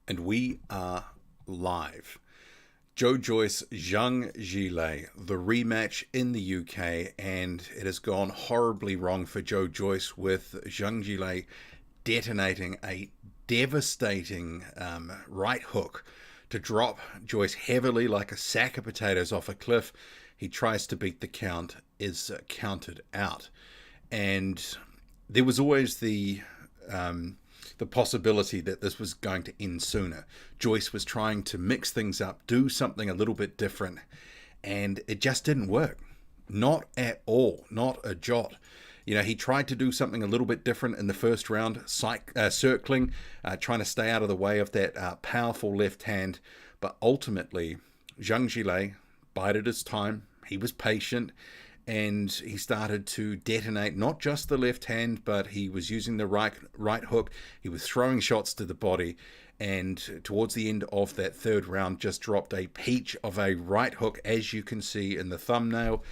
And we are live. Joe Joyce, Zhang Zhilei, the rematch in the UK, and it has gone horribly wrong for Joe Joyce with Zhang Zhilei detonating a devastating right hook to drop Joyce heavily like a sack of potatoes off a cliff. He tries to beat the count, is counted out. And there was always the possibility that this was going to end sooner. Joyce was trying to mix things up, do something a little bit different, and it just didn't work. Not at all, not a jot. You know, he tried to do something a little bit different in the first round, circling, trying to stay out of the way of that powerful left hand, but ultimately, Zhang Zhilei bided his time. He was patient, and he started to detonate not just the left hand, but he was using the right hook. He was throwing shots to the body, and towards the end of that third round, just dropped a peach of a right hook, as you can see in the thumbnail.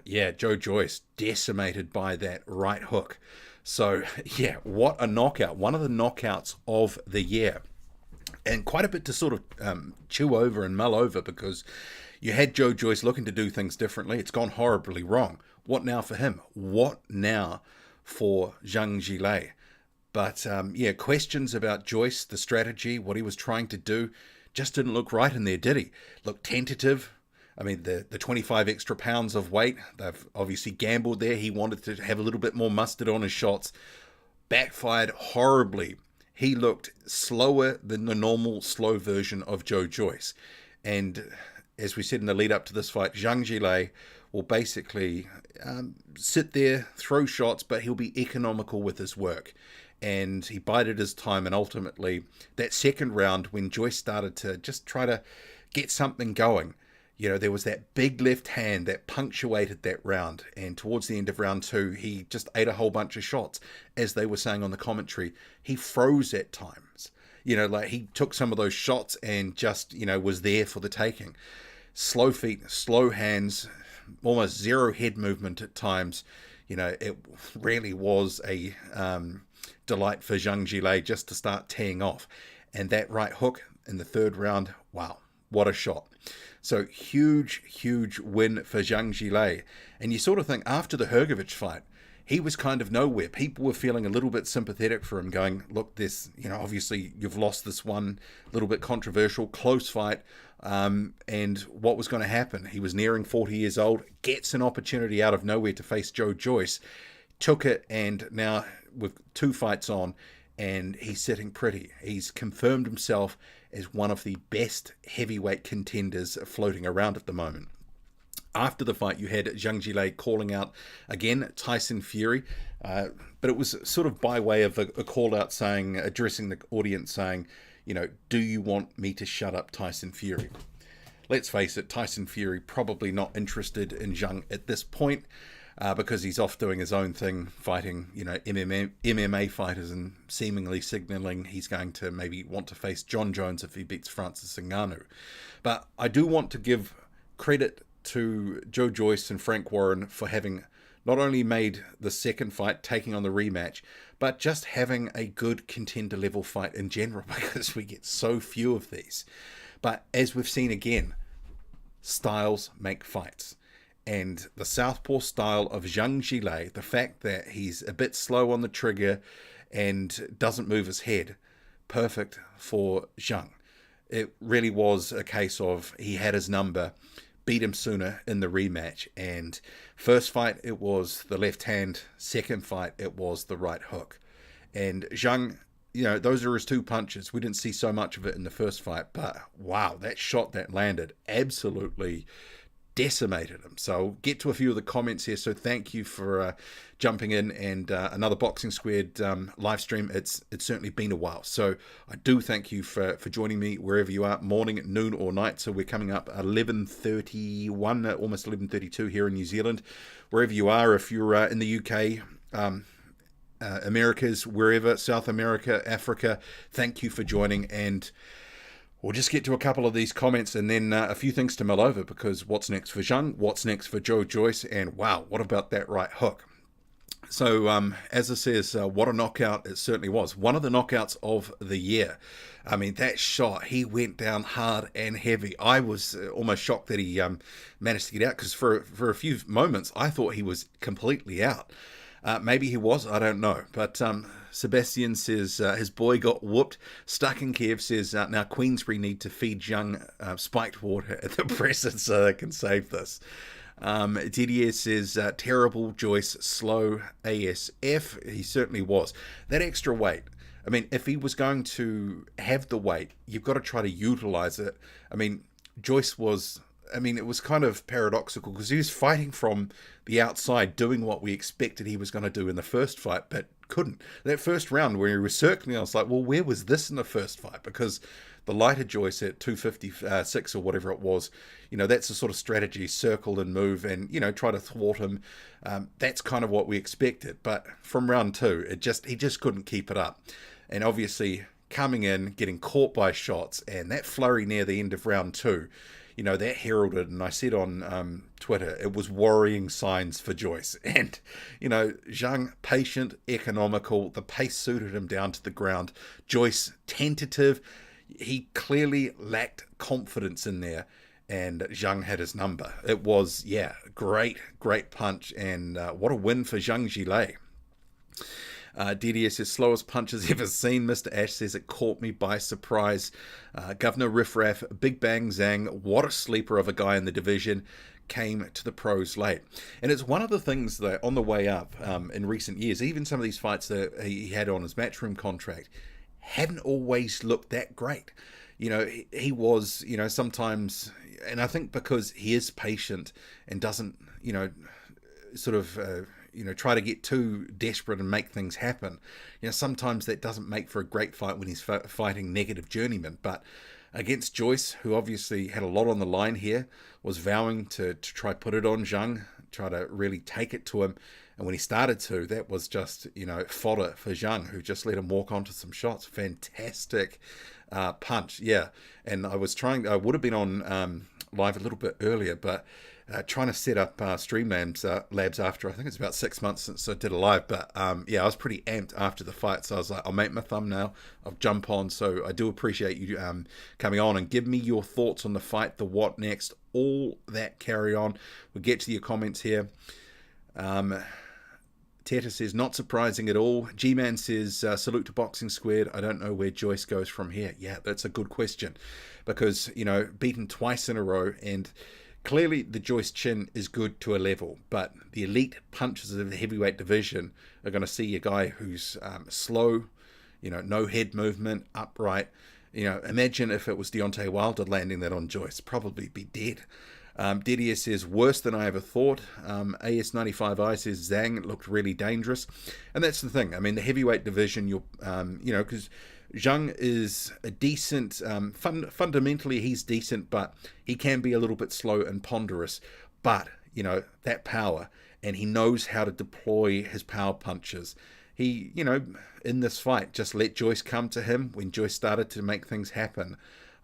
Yeah, Joe Joyce decimated by that right hook. So yeah, what a knockout! One of the knockouts of the year, and quite a bit to sort of chew over and mull over, because you had Joe Joyce looking to do things differently. It's gone horribly wrong. What now for him? What now for Zhang Zhilei? But yeah, questions about Joyce, the strategy, what he was trying to do, just didn't look right in there, did he? Looked tentative. I mean, the 25 extra pounds of weight, they've obviously gambled there. He wanted to have a little bit more mustard on his shots. Backfired horribly. He looked slower than the normal slow version of Joe Joyce. And as we said in the lead up to this fight, Zhang Zhilei will basically sit there, throw shots, but he'll be economical with his work. And he bided his time, and ultimately, that second round, when Joyce started to just try to get something going, you know, there was that big left hand that punctuated that round. And towards the end of round two, he just ate a whole bunch of shots. As they were saying on the commentary, he froze at times. You know, like he took some of those shots and just, you know, was there for the taking. Slow feet, slow hands, almost zero head movement at times. You know, it really was a delight for Zhang Zhilei just to start teeing off. And that right hook in the third round, wow, what a shot. So huge, huge win for Zhang Zhilei. And you sort of think after the Hrgovic fight, he was kind of nowhere. People were feeling a little bit sympathetic for him, going, look, this, you know, obviously you've lost this one, a little bit controversial, close fight. And what was going to happen? He was nearing 40 years old, gets an opportunity out of nowhere to face Joe Joyce, took it, and now with two fights on, and he's sitting pretty. He's confirmed himself as one of the best heavyweight contenders floating around at the moment. After the fight, you had Zhang Zhilei calling out, again, Tyson Fury, but it was sort of by way of a call out saying, addressing the audience saying, you know, do you want me to shut up Tyson Fury? Let's face it, Tyson Fury probably not interested in Zhang at this point, because he's off doing his own thing, fighting, you know, MMA fighters, and seemingly signaling he's going to maybe want to face John Jones if he beats Francis Ngannou. But I do want to give credit to Joe Joyce and Frank Warren for having not only made the second fight, taking on the rematch, but just having a good contender level fight in general, because we get so few of these. But as we've seen again, styles make fights. And the southpaw style of Zhang Zhilei, the fact that he's a bit slow on the trigger and doesn't move his head, perfect for Zhang. It really was a case of he had his number, beat him sooner in the rematch. And first fight, it was the left hand. Second fight, it was the right hook. And Zhang, you know, those are his two punches. We didn't see so much of it in the first fight, but wow, that shot that landed absolutely decimated him. So I'll get to a few of the comments here. So thank you for jumping in, and another Boxing Squared live stream. It's certainly been a while. So I do thank you for joining me wherever you are, morning, noon, or night. So we're coming up 11:31, almost 11:32 here in New Zealand. Wherever you are, if you're in the UK, Americas, wherever, South America, Africa, thank you for joining. And we'll just get to a couple of these comments, and then a few things to mull over, because what's next for Zhang? What's next for Joe Joyce? And wow, what about that right hook? So, as it says, what a knockout it certainly was. One of the knockouts of the year. I mean, that shot, he went down hard and heavy. I was almost shocked that he managed to get out, because for a few moments, I thought he was completely out. Maybe he was, I don't know. But Sebastian says his boy got whooped. Stuck in Kiev says, now Queensbury need to feed Zhang spiked water at the presser so they can save this. Didier says, terrible Joyce, slow ASF. He certainly was. That extra weight. I mean, if he was going to have the weight, you've got to try to utilize it. I mean, Joyce was, I mean, it was kind of paradoxical because he was fighting from the outside, doing what we expected he was going to do in the first fight, but couldn't. That first round where he was circling, I was like, well, where was this in the first fight? Because the lighter Joyce at 256 or whatever it was, that's the sort of strategy, circle and move and, try to thwart him. That's kind of what we expected. But from round two, he just couldn't keep it up. And obviously coming in, getting caught by shots, and that flurry near the end of round two, that heralded, and I said on Twitter, it was worrying signs for Joyce. And, Zhang, patient, economical, the pace suited him down to the ground. Joyce, tentative. He clearly lacked confidence in there, and Zhang had his number. It was, great punch, and what a win for Zhang Zhilei. DDS says, slowest punches ever seen. Mr. Ash says, it caught me by surprise. Governor Riffraff, Big Bang Zhang, what a sleeper of a guy in the division, came to the pros late. And it's one of the things that on the way up in recent years, even some of these fights that he had on his matchroom contract, hadn't always looked that great. He was, sometimes, and I think because he is patient and doesn't, try to get too desperate and make things happen. Sometimes that doesn't make for a great fight when he's fighting negative journeyman. But against Joyce, who obviously had a lot on the line here, was vowing to try put it on Zhang, try to really take it to him. And when he started to, that was just, fodder for Zhang, who just let him walk onto some shots. Fantastic punch, yeah. And I would have been on live a little bit earlier, but trying to set up Streamlabs labs after, I think it's about 6 months since I did a live. But I was pretty amped after the fight. So I was like, I'll make my thumbnail, I'll jump on. So I do appreciate you coming on and give me your thoughts on the fight, the what next, all that carry on. We'll get to your comments here. Teta says, not surprising at all. G-Man says, salute to Boxing Squared. I don't know where Joyce goes from here. Yeah, that's a good question. Because, beaten twice in a row, and clearly the Joyce chin is good to a level, but the elite punches of the heavyweight division are going to see a guy who's slow, no head movement, upright. Imagine if it was Deontay Wilder landing that on Joyce. Probably be dead. DDS says, worse than I ever thought. AS95I says, Zhang looked really dangerous. And that's the thing. I mean, the heavyweight division, because Zhang is a decent, fundamentally he's decent, but he can be a little bit slow and ponderous. But, that power, and he knows how to deploy his power punches. He, in this fight, just let Joyce come to him when Joyce started to make things happen.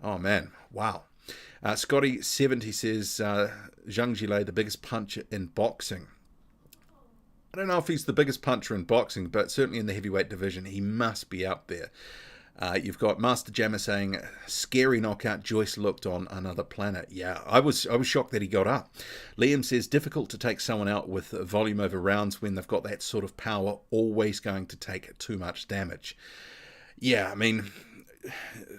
Oh, man. Wow. Scotty70 says, Zhang Zhilei, the biggest puncher in boxing. I don't know if he's the biggest puncher in boxing, but certainly in the heavyweight division, he must be up there. You've got Master Jammer saying, scary knockout, Joyce looked on another planet. Yeah, I was shocked that he got up. Liam says, difficult to take someone out with volume over rounds when they've got that sort of power, always going to take too much damage. Yeah, I mean,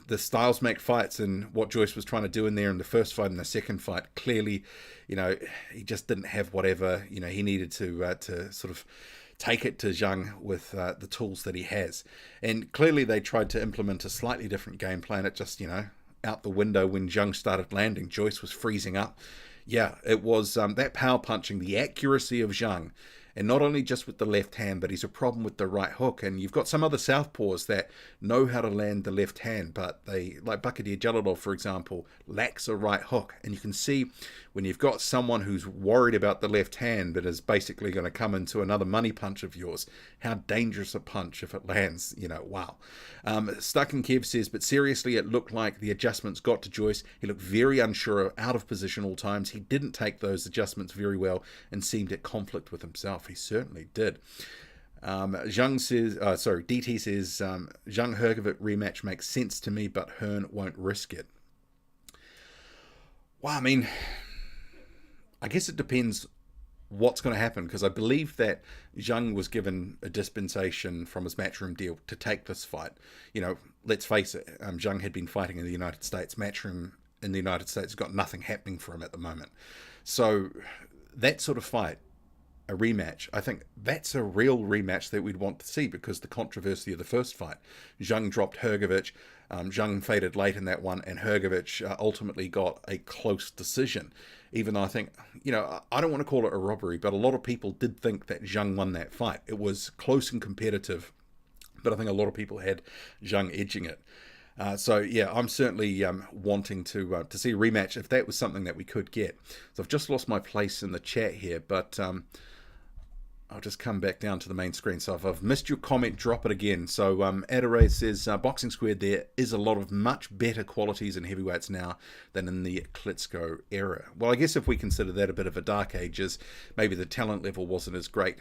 the styles make fights, and what Joyce was trying to do in there in the first fight and the second fight, clearly, he just didn't have whatever, he needed to sort of take it to Zhang with the tools that he has. And clearly they tried to implement a slightly different game plan. It just, out the window when Zhang started landing. Joyce was freezing up. Yeah, it was that power punching, the accuracy of Zhang. And not only just with the left hand, but he's a problem with the right hook. And you've got some other southpaws that know how to land the left hand, but they, like Bakadir Jalilov, for example, lacks a right hook. And you can see when you've got someone who's worried about the left hand but is basically going to come into another money punch of yours, how dangerous a punch if it lands, wow. Stuck in Kev says, but seriously, it looked like the adjustments got to Joyce. He looked very unsure, out of position all times. He didn't take those adjustments very well and seemed at conflict with himself. off. He certainly did. Zhang says, DT says, Zhang Hergovich rematch makes sense to me, but Hearn won't risk it. Well, I mean, I guess it depends what's going to happen, because I believe that Zhang was given a dispensation from his Matchroom deal to take this fight. Let's face it, Zhang had been fighting in the United States. Matchroom in the United States has got nothing happening for him at the moment. So that sort of fight, a rematch, I think that's a real rematch that we'd want to see, because the controversy of the first fight, Zhang dropped Hergovich, Zhang faded late in that one, and Hergovich ultimately got a close decision. Even though I think, I don't want to call it a robbery, but a lot of people did think that Zhang won that fight. It was close and competitive, but I think a lot of people had Zhang edging it. So yeah, I'm certainly wanting to see a rematch if that was something that we could get. So I've just lost my place in the chat here, but I'll just come back down to the main screen. So if I've missed your comment, drop it again. So Adore says, Boxing Squared, there is a lot of much better qualities in heavyweights now than in the Klitschko era. Well, I guess if we consider that a bit of a dark ages, maybe the talent level wasn't as great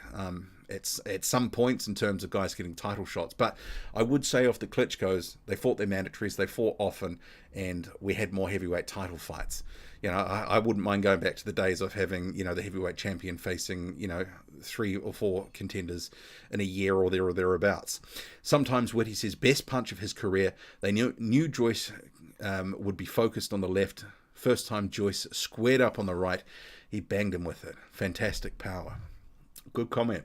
at some points in terms of guys getting title shots. But I would say of the Klitschkos, they fought their mandatories, they fought often, and we had more heavyweight title fights. I wouldn't mind going back to the days of having, the heavyweight champion facing, 3 or 4 contenders in a year or thereabouts. Sometimes Whitty says, best punch of his career. They knew Joyce would be focused on the left. First time Joyce squared up on the right, he banged him with it. Fantastic power. Good comment.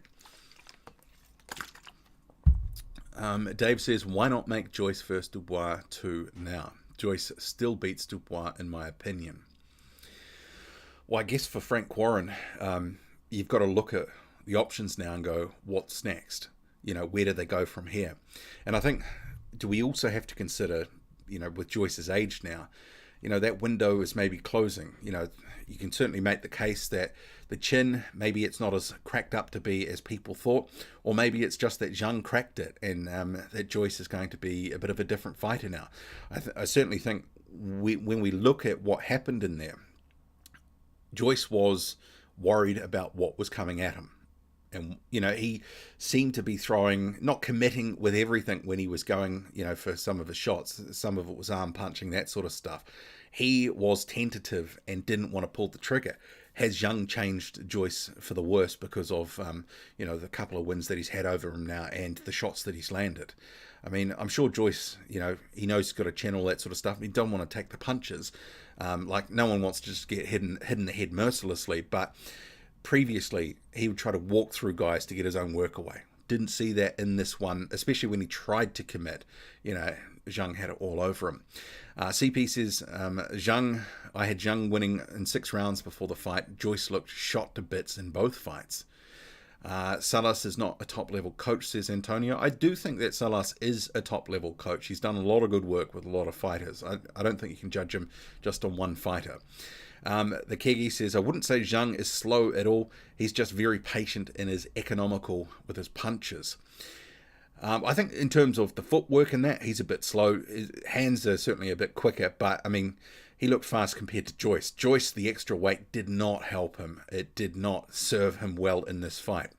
Dave says, why not make Joyce versus Dubois 2 now? Joyce still beats Dubois in my opinion. Well, I guess for Frank Warren, you've got to look at the options now and go, what's next? Where do they go from here? And I think, do we also have to consider, with Joyce's age now, that window is maybe closing. You can certainly make the case that the chin, maybe it's not as cracked up to be as people thought, or maybe it's just that Zhang cracked it, and that Joyce is going to be a bit of a different fighter now. I certainly think when we look at what happened in there, Joyce was worried about what was coming at him. And, he seemed to be not committing with everything when he was going, for some of his shots. Some of it was arm punching, that sort of stuff. He was tentative and didn't want to pull the trigger. Has Zhang changed Joyce for the worse because of, the couple of wins that he's had over him now and the shots that he's landed? I mean, I'm sure Joyce, he knows he's got to channel that sort of stuff. He don't want to take the punches. No one wants to just get hit in the head mercilessly, but previously he would try to walk through guys to get his own work away. Didn't see that in this one, especially when he tried to commit. Zhang had it all over him. CP says, I had Zhang winning in 6 rounds before the fight. Joyce looked shot to bits in both fights. Salas is not a top-level coach, says Antonio. I do think that Salas is a top-level coach. He's done a lot of good work with a lot of fighters. I don't think you can judge him just on one fighter. The Kegi says, I wouldn't say Zhang is slow at all. He's just very patient and is economical with his punches. I think in terms of the footwork and that, he's a bit slow. His hands are certainly a bit quicker, but, I mean, he looked fast compared to Joyce. Joyce, the extra weight, did not help him. It did not serve him well in this fight.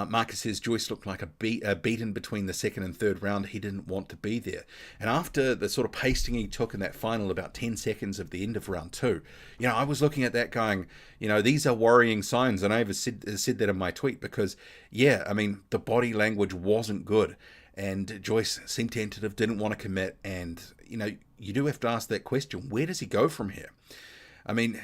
Marcus says Joyce looked like a beaten between the second and third round. He didn't want to be there. And after the sort of pasting he took in that final, about 10 seconds of the end of round 2, I was looking at that going, these are worrying signs. And I even said that in my tweet because, the body language wasn't good. And Joyce seemed tentative, didn't want to commit. And, you do have to ask that question. Where does he go from here? I mean,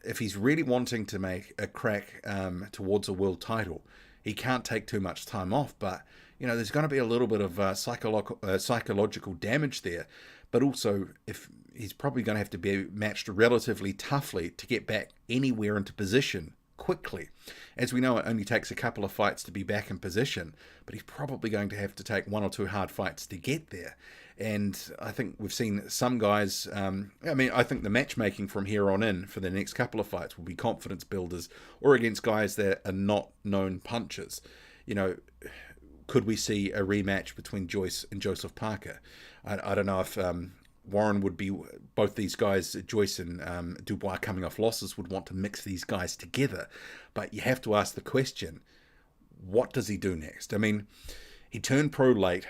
if he's really wanting to make a crack towards a world title, he can't take too much time off, but, there's going to be a little bit of psychological damage there. But also, if he's probably going to have to be matched relatively toughly to get back anywhere into position quickly. As we know, it only takes a couple of fights to be back in position, but he's probably going to have to take 1 or 2 hard fights to get there. And I think we've seen some guys, I think the matchmaking from here on in for the next couple of fights will be confidence builders or against guys that are not known punchers. Could we see a rematch between Joyce and Joseph Parker? I don't know if Warren would be, both these guys, Joyce and Dubois, coming off losses, would want to mix these guys together. But you have to ask the question, what does he do next? I mean, he turned pro late.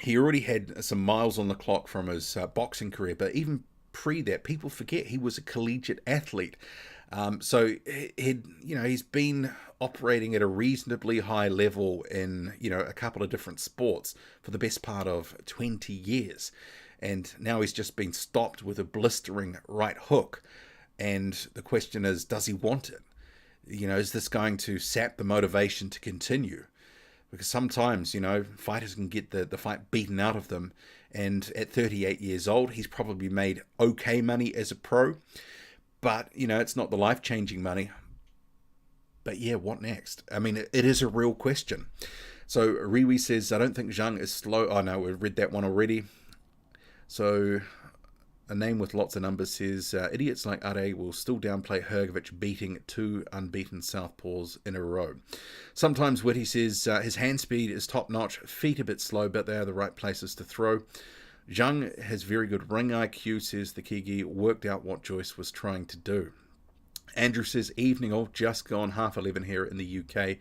He already had some miles on the clock from his boxing career, but even pre that, people forget he was a collegiate athlete. So he's been operating at a reasonably high level in a couple of different sports for the best part of 20 years. And now he's just been stopped with a blistering right hook. And the question is, does he want it? Is this going to sap the motivation to continue? Because sometimes, fighters can get the fight beaten out of them. And at 38 years old, he's probably made okay money as a pro. But, it's not the life-changing money. But yeah, what next? I mean, it is a real question. So Riwi says, I don't think Zhang is slow. Oh, no, we've read that one already. So a name with lots of numbers says, idiots like Are will still downplay Hrgovic beating 2 unbeaten southpaws in a row. Sometimes Whitty says, his hand speed is top-notch, feet a bit slow, but they are the right places to throw. Zhang has very good ring IQ, says the Kigi, worked out what Joyce was trying to do. Andrew says, evening all, just gone 11:30 here in the UK.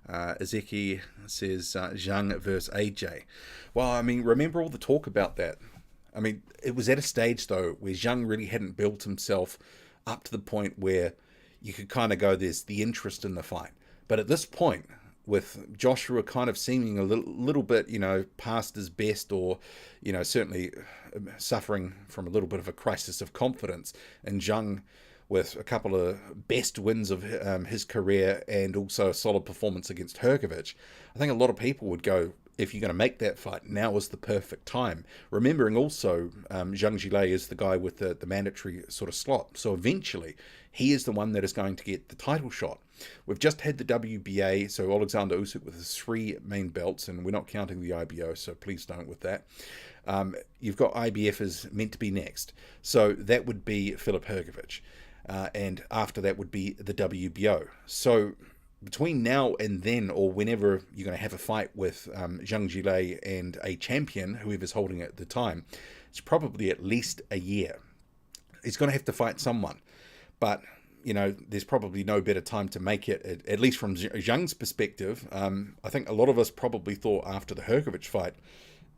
Ezeki says, Zhang versus AJ. Well, I mean, remember all the talk about that. I mean, it was at a stage, though, where Zhang really hadn't built himself up to the point where you could kind of go, there's the interest in the fight. But at this point, with Joshua kind of seeming a little bit, past his best, or, certainly suffering from a little bit of a crisis of confidence, and Zhang with a couple of best wins of his career and also a solid performance against Hrgovic, I think a lot of people would go, if you're going to make that fight, now is the perfect time. Remembering also, Zhang Zhilei is the guy with the mandatory sort of slot. So eventually, he is the one that is going to get the title shot. We've just had the WBA, so Alexander Usyk with his 3 main belts, and we're not counting the IBO, so please don't with that. You've got IBF is meant to be next. So that would be Filip Hrgovic. And after that would be the WBO. So between now and then, or whenever you're going to have a fight with Zhang Zhilei and a champion, whoever's holding it at the time, it's probably at least a year. He's going to have to fight someone. But, there's probably no better time to make it, at least from Zhang's perspective. I think a lot of us probably thought after the Hrgovic fight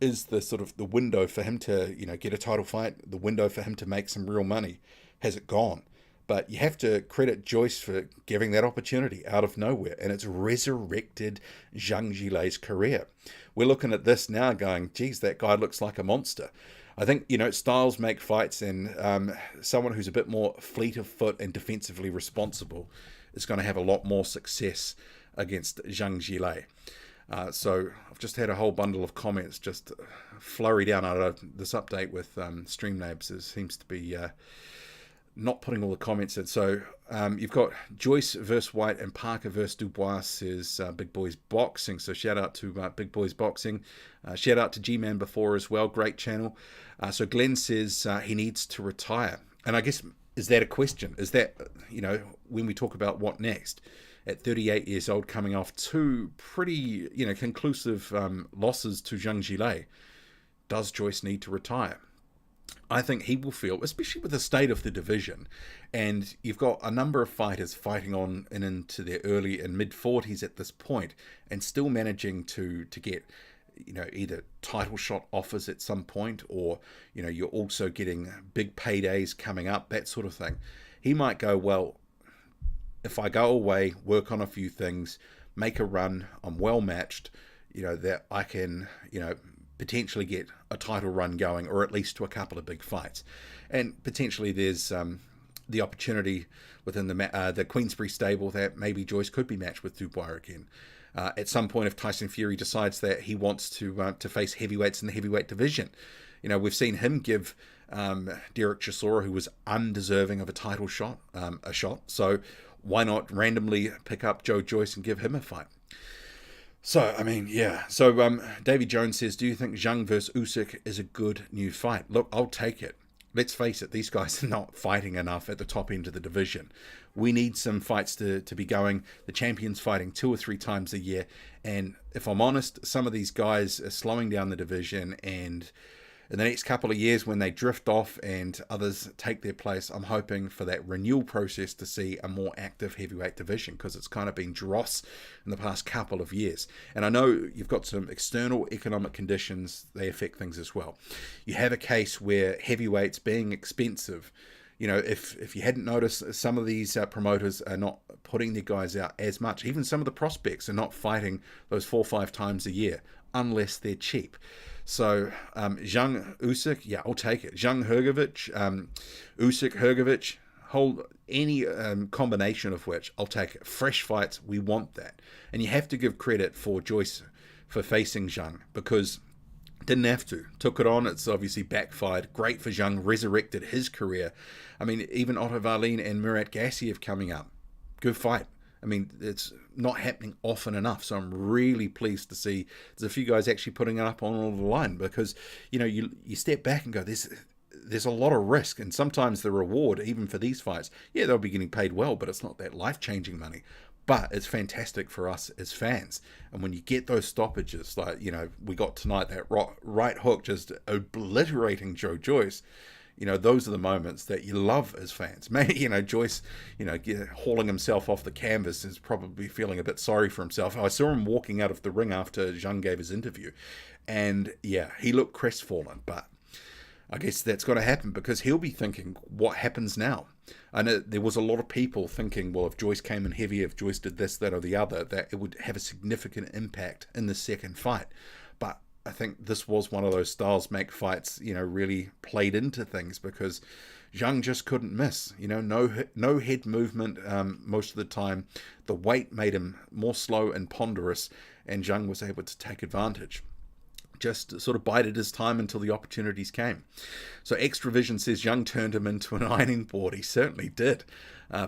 is the sort of the window for him to, get a title fight, the window for him to make some real money. Has it gone? But you have to credit Joyce for giving that opportunity out of nowhere. And it's resurrected Zhang Zhilei's career. We're looking at this now going, geez, that guy looks like a monster. I think, styles make fights, and someone who's a bit more fleet of foot and defensively responsible is going to have a lot more success against Zhang Zhilei. So I've just had a whole bundle of comments just flurry down out of this update with Streamlabs. It seems to be not putting all the comments in. So you've got Joyce versus White and Parker versus Dubois, says Big Boys Boxing. So shout out to Big Boys Boxing. Shout out to G-Man before as well. Great channel. So Glenn says he needs to retire. And I guess, is that a question? Is that, when we talk about what next? At 38 years old, coming off 2 pretty, conclusive losses to Zhang Zhilei, does Joyce need to retire? I think he will feel, especially with the state of the division, and you've got a number of fighters fighting on and into their early and mid-40s at this point, and still managing to get, either title shot offers at some point, or, you're also getting big paydays coming up, that sort of thing. He might go, well, if I go away, work on a few things, make a run, I'm well matched, that I can, potentially get a title run going, or at least to a couple of big fights. And potentially there's the opportunity within the Queensberry stable that maybe Joyce could be matched with Dubois again. At some point, if Tyson Fury decides that he wants to face heavyweights in the heavyweight division, we've seen him give Derek Chisora, who was undeserving of a title shot, a shot. So why not randomly pick up Joe Joyce and give him a fight? So, I mean, yeah. So, Davy Jones says, do you think Zhang versus Usyk is a good new fight? Look, I'll take it. Let's face it, these guys are not fighting enough at the top end of the division. We need some fights to be going. The champion's fighting 2 or 3 times a year. And if I'm honest, some of these guys are slowing down the division, and in the next couple of years, when they drift off and others take their place, I'm hoping for that renewal process to see a more active heavyweight division, because it's kind of been dross in the past couple of years. And I know you've got some external economic conditions, they affect things as well. You have a case where heavyweights being expensive, if you hadn't noticed, some of these promoters are not putting their guys out as much. Even some of the prospects are not fighting those 4 or 5 times a year unless they're cheap. So Zhang, Usyk, yeah, I'll take it. Zhang, Hrgovic, Usyk, Hrgovic, any combination of which, I'll take it. Fresh fights, we want that. And you have to give credit for Joyce for facing Zhang, because didn't have to. Took it on. It's obviously backfired. Great for Zhang. Resurrected his career. I mean, even Otto Wallin and Murat Gassiev coming up. Good fight. I mean, it's not happening often enough. So I'm really pleased to see there's a few guys actually putting it up on the line, because, you step back and go, there's a lot of risk. And sometimes the reward, even for these fights, yeah, they'll be getting paid well, but it's not that life-changing money. But it's fantastic for us as fans. And when you get those stoppages, like, we got tonight, that right hook just obliterating Joe Joyce, those are the moments that you love as fans. Maybe, Joyce, hauling himself off the canvas, is probably feeling a bit sorry for himself. I saw him walking out of the ring after Zhang gave his interview. And, yeah, he looked crestfallen. But I guess that's got to happen, because he'll be thinking, what happens now? I know there was a lot of people thinking, well, if Joyce came in heavy, if Joyce did this, that, or the other, that it would have a significant impact in the second fight. But I think this was one of those styles make fights, really played into things, because Zhang just couldn't miss. No head movement most of the time. The weight made him more slow and ponderous, and Zhang was able to take advantage. Just sort of bided his time until the opportunities came. So Extravision says Zhang turned him into an ironing board. He certainly did.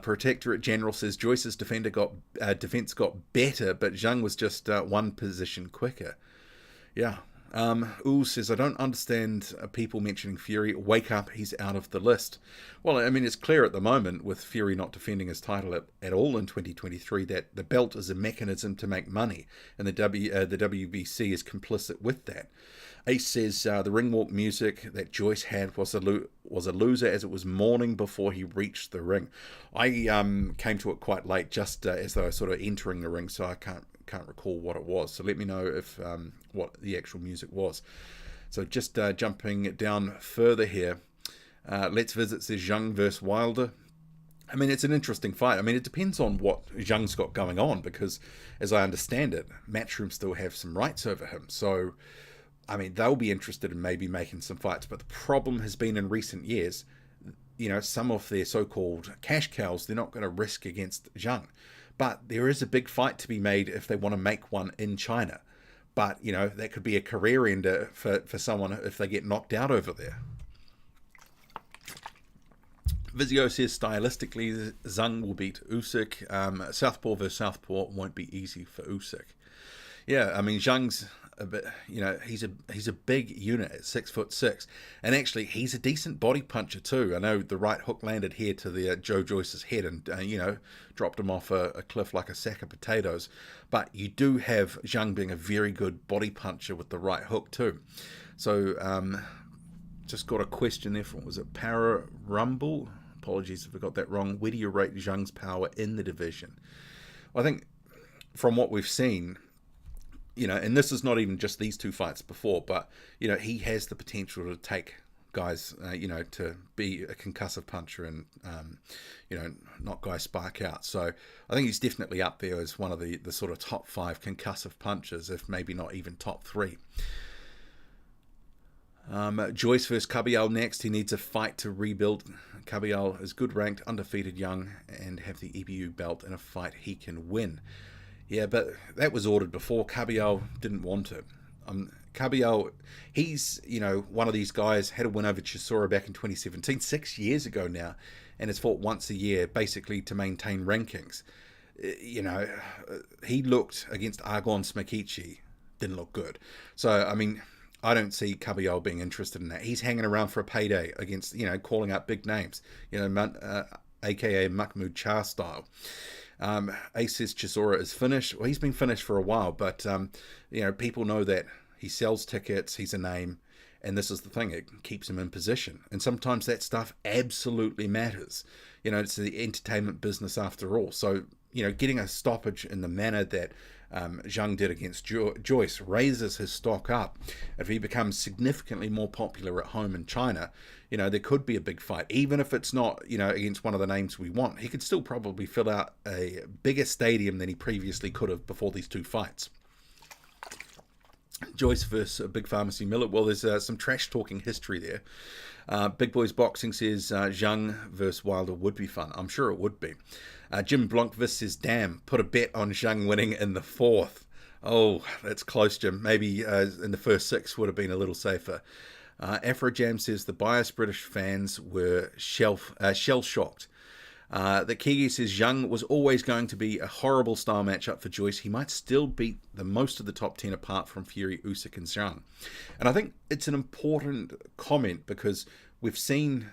Protectorate General says Joyce's defense got better, but Zhang was just one position quicker. Yeah. Ool says, I don't understand people mentioning Fury. Wake up, he's out of the list. Well, I mean, it's clear at the moment, with Fury not defending his title at all in 2023, that the belt is a mechanism to make money, and the WBC is complicit with that. Ace says the ring walk music that Joyce had was a loser, as it was morning before he reached the ring. I came to it quite late, just as though I was sort of entering the ring, so I can't recall what it was. So let me know if what the actual music was. So just jumping down further here, Let's Visit says Zhang versus Wilder. I mean, it's an interesting fight. I mean, it depends on what Zhang's got going on, because as I understand it, Matchroom still have some rights over him. So, I mean, they'll be interested in maybe making some fights. But the problem has been in recent years, some of their so-called cash cows, they're not going to risk against Zhang. But there is a big fight to be made if they want to make one in China. But, that could be a career ender for someone if they get knocked out over there. Vizio says stylistically, Zhang will beat Usyk. Southpaw versus Southpaw won't be easy for Usyk. Yeah, I mean, Zhang's a bit, he's a big unit at 6'6", and actually he's a decent body puncher too. I know the right hook landed here to the Joe Joyce's head, and dropped him off a cliff like a sack of potatoes. But you do have Zhang being a very good body puncher with the right hook too. So just got a question there from, was it Para Rumble? Apologies if I got that wrong. Where do you rate Zhang's power in the division? Well, I think from what we've seen, and this is not even just these two fights before, but, he has the potential to take guys, to be a concussive puncher and, knock guys spark out. So I think he's definitely up there as one of the sort of top 5 concussive punchers, if maybe not even top 3. Joyce versus Caballero next. He needs a fight to rebuild. Caballero is good ranked, undefeated, young, and have the EBU belt in a fight he can win. Yeah, but that was ordered before. Caballero didn't want it. Caballero, he's, one of these guys, had a win over Chisora back in 2017, 6 years ago now, and has fought once a year, basically to maintain rankings. He looked against Argon Smakichi, didn't look good. So, I mean, I don't see Caballero being interested in that. He's hanging around for a payday against, calling out big names, aka Mahmoud Char style. Ace says Chisora is finished. Well, he's been finished for a while, but people know that he sells tickets. He's a name. And this is the thing, it keeps him in position. And sometimes that stuff absolutely matters. You know, it's the entertainment business after all. So, you know, getting a stoppage in the manner that Zhang did against Joyce raises his stock up. If he becomes significantly more popular at home in China, you know, there could be a big fight. Even if it's not, you know, against one of the names we want, he could still probably fill out a bigger stadium than he previously could have before these two fights. Joyce versus Big Pharmacy Miller. Well, there's some trash talking history there. Big Boys Boxing says Zhang versus Wilder would be fun. I'm sure it would be. Jim Blomqvist says, damn, put a bet on Zhang winning in the 4th. Oh, that's close, Jim. Maybe in the first 6 would have been a little safer. Afrojam says the biased British fans were shell-shocked. The Kigi says Zhang was always going to be a horrible style matchup for Joyce. He might still beat the most of the top 10 apart from Fury, Usyk and Zhang. And I think it's an important comment because we've seen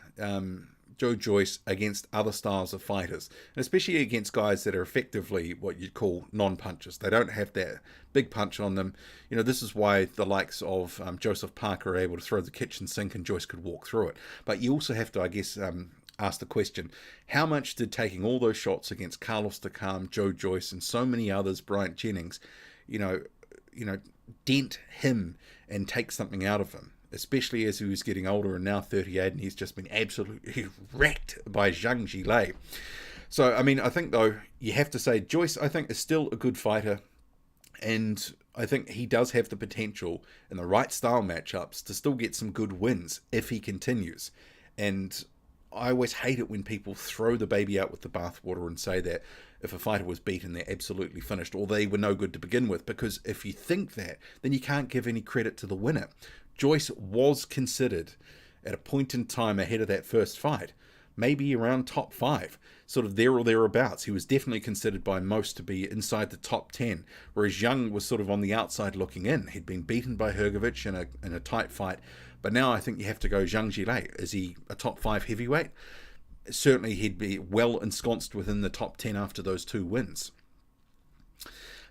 Joe Joyce against other styles of fighters, and especially against guys that are effectively what you'd call non-punchers. They don't have that big punch on them. You know, this is why the likes of Joseph Parker are able to throw the kitchen sink and Joyce could walk through it. But you also have to, I guess, ask the question, how much did taking all those shots against Carlos Takam, Joe Joyce, and so many others, Bryant Jennings, you know, dent him and take something out of him? Especially as he was getting older and now 38, and he's just been absolutely wrecked by Zhang Zhilei. So, I mean, I think, though, you have to say Joyce, I think, is still a good fighter, and I think he does have the potential in the right style matchups to still get some good wins if he continues. And I always hate it when people throw the baby out with the bathwater and say that if a fighter was beaten, they're absolutely finished, or they were no good to begin with, because if you think that, then you can't give any credit to the winner. Joyce was considered at a point in time ahead of that first fight, maybe around top 5, sort of there or thereabouts. He was definitely considered by most to be inside the top 10, whereas Zhang was sort of on the outside looking in. He'd been beaten by Hrgovic in a tight fight, but now I think you have to go Zhang Zhilei. Is he a top 5 heavyweight? Certainly he'd be well ensconced within the top 10 after those 2 wins.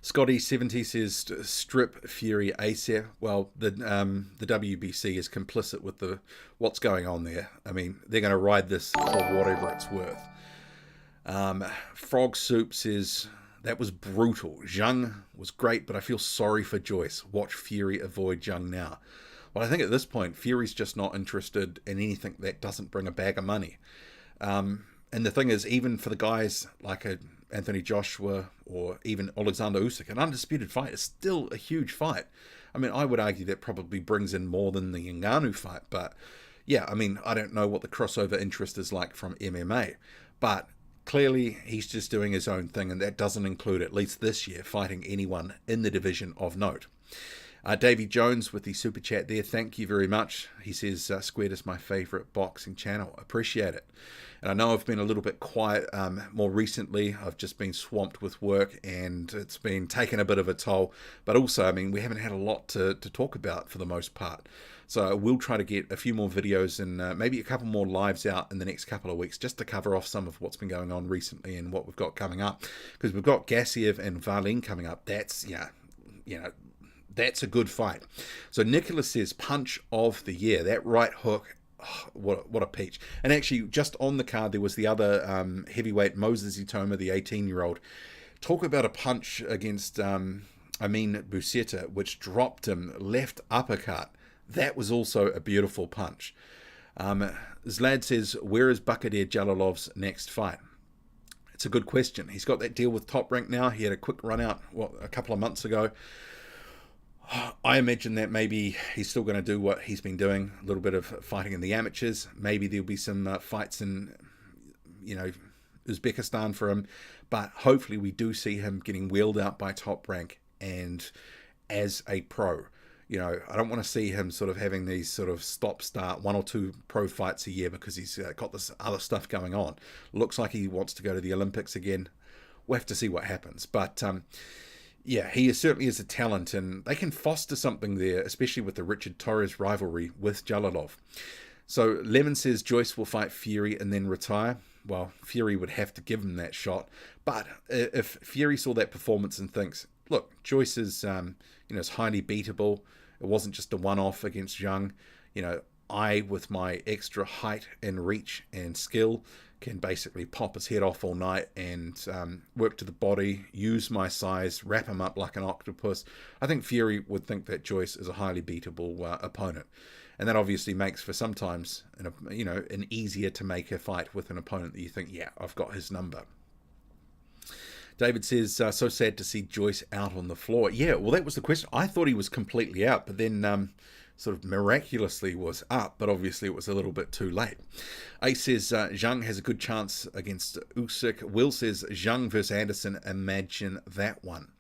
Scotty70 says strip Fury ASAP. Well, the WBC is complicit with what's going on there. I mean, they're going to ride this for whatever it's worth. Frog Soup says that was brutal. Zhang was great, but I feel sorry for Joyce. Watch Fury avoid Zhang now. Well, I think at this point, Fury's just not interested in anything that doesn't bring a bag of money. And the thing is, even for the guys like Anthony Joshua or even Alexander Usyk, an undisputed fight is still a huge fight. I mean, I would argue that probably brings in more than the Ngannou fight. But yeah, I mean, I don't know what the crossover interest is like from MMA. But clearly, he's just doing his own thing, and that doesn't include, at least this year, fighting anyone in the division of note. Davey Jones with the super chat there. Thank you very much. He says, Squared is my favourite boxing channel. Appreciate it. And I know I've been a little bit quiet more recently. I've just been swamped with work and it's been taking a bit of a toll. But also, I mean, we haven't had a lot to talk about for the most part. So I will try to get a few more videos and maybe a couple more lives out in the next couple of weeks just to cover off some of what's been going on recently and what we've got coming up. Because we've got Gassiev and Varlin coming up. That's, that's a good fight. So Nicholas says, punch of the year. That right hook, oh, what a peach. And actually, just on the card, there was the other heavyweight, Moses Itoma, the 18-year-old. Talk about a punch against Amin Buseta, which dropped him left uppercut. That was also a beautiful punch. Zlad says, where is Bakadir Jalalov's next fight? It's a good question. He's got that deal with Top Rank now. He had a quick run out, a couple of months ago. I imagine that maybe he's still going to do what he's been doing, a little bit of fighting in the amateurs. Maybe there'll be some fights in, Uzbekistan for him. But hopefully we do see him getting wheeled out by Top Rank and as a pro. I don't want to see him sort of having these sort of stop-start 1 or 2 pro fights a year because he's got this other stuff going on. Looks like he wants to go to the Olympics again. We'll have to see what happens. But yeah, he certainly is a talent, and they can foster something there, especially with the Richard Torres rivalry with Jalalov. So Lemon says Joyce will fight Fury and then retire. Well, Fury would have to give him that shot. But if Fury saw that performance and thinks, look, Joyce is, is highly beatable, It wasn't just a one-off against Zhang. You know, I, with my extra height and reach and skill, can basically pop his head off all night and work to the body, use my size, wrap him up like an octopus. I think Fury would think that Joyce is a highly beatable opponent. And that obviously makes for sometimes, an easier to make a fight with an opponent that you think, yeah, I've got his number. David says, so sad to see Joyce out on the floor. Yeah, well, that was the question. I thought he was completely out, but then sort of miraculously was up, but obviously it was a little bit too late. Ace says, Zhang has a good chance against Usyk. Will says, Zhang versus Anderson, imagine that one.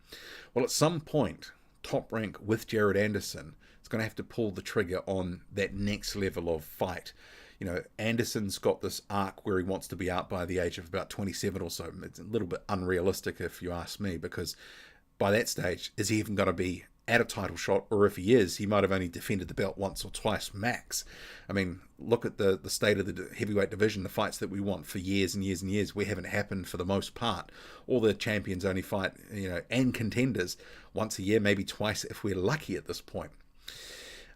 Well, at some point, Top Rank with Jared Anderson is going to have to pull the trigger on that next level of fight. You know, Anderson's got this arc where he wants to be out by the age of about 27 or so. It's a little bit unrealistic if you ask me, because by that stage, is he even going to be at a title shot? Or if he is, he might have only defended the belt once or twice max. I mean, look at the state of the heavyweight division. The fights that we want for years and years and years, we haven't happened for the most part. All the champions only fight, and contenders once a year, maybe twice if we're lucky at this point.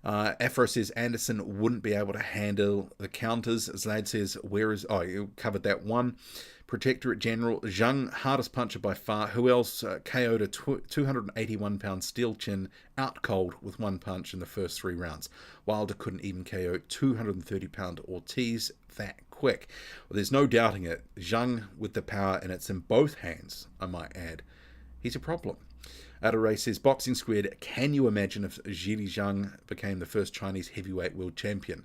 Afro says Anderson wouldn't be able to handle the counters. Zlad says, you covered that one. Protectorate General, Zhang, hardest puncher by far. Who else KO'd a 281-pound steel chin out cold with one punch in the first 3 rounds? Wilder couldn't even KO 230-pound Ortiz that quick. Well, there's no doubting it. Zhang with the power, and it's in both hands, I might add. He's a problem. Adore says, Boxing Squared, can you imagine if Zhang became the first Chinese heavyweight world champion?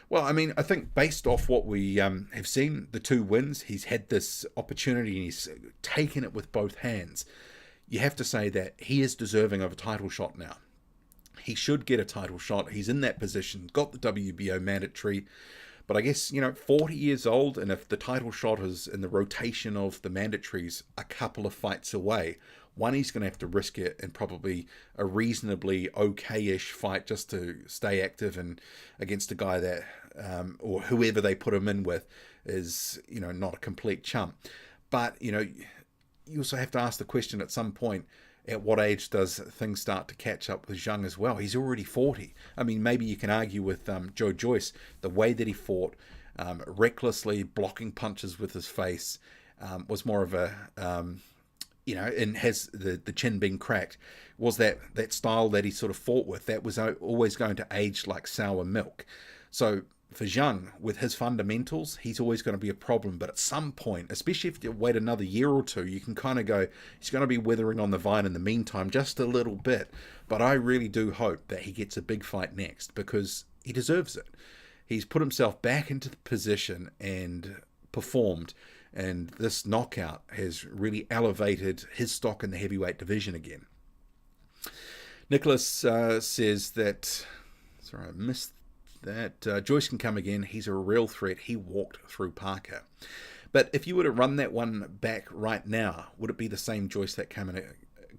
Well, I mean, I think based off what we have seen, the 2 wins, he's had this opportunity and he's taken it with both hands. You have to say that he is deserving of a title shot now. He should get a title shot. He's in that position, got the WBO mandatory. But I guess, 40 years old, and if the title shot is in the rotation of the mandatories a couple of fights away, one, he's going to have to risk it in probably a reasonably okay-ish fight just to stay active and against a guy that, or whoever they put him in with, is, not a complete chump. But, you also have to ask the question at some point, at what age does things start to catch up with Zhang as well? He's already 40. I mean, maybe you can argue with Joe Joyce, the way that he fought, recklessly blocking punches with his face, was more of a... and has the chin being cracked, was that style that he sort of fought with, that was always going to age like sour milk. So for Zhang, with his fundamentals, he's always going to be a problem. But at some point, especially if you wait another year or two, you can kind of go, he's going to be withering on the vine in the meantime, just a little bit. But I really do hope that he gets a big fight next, because he deserves it. He's put himself back into the position and performed. And this knockout has really elevated his stock in the heavyweight division again. Nicholas says that... Sorry, I missed that. Joyce can come again. He's a real threat. He walked through Parker. But if you were to run that one back right now, would it be the same Joyce that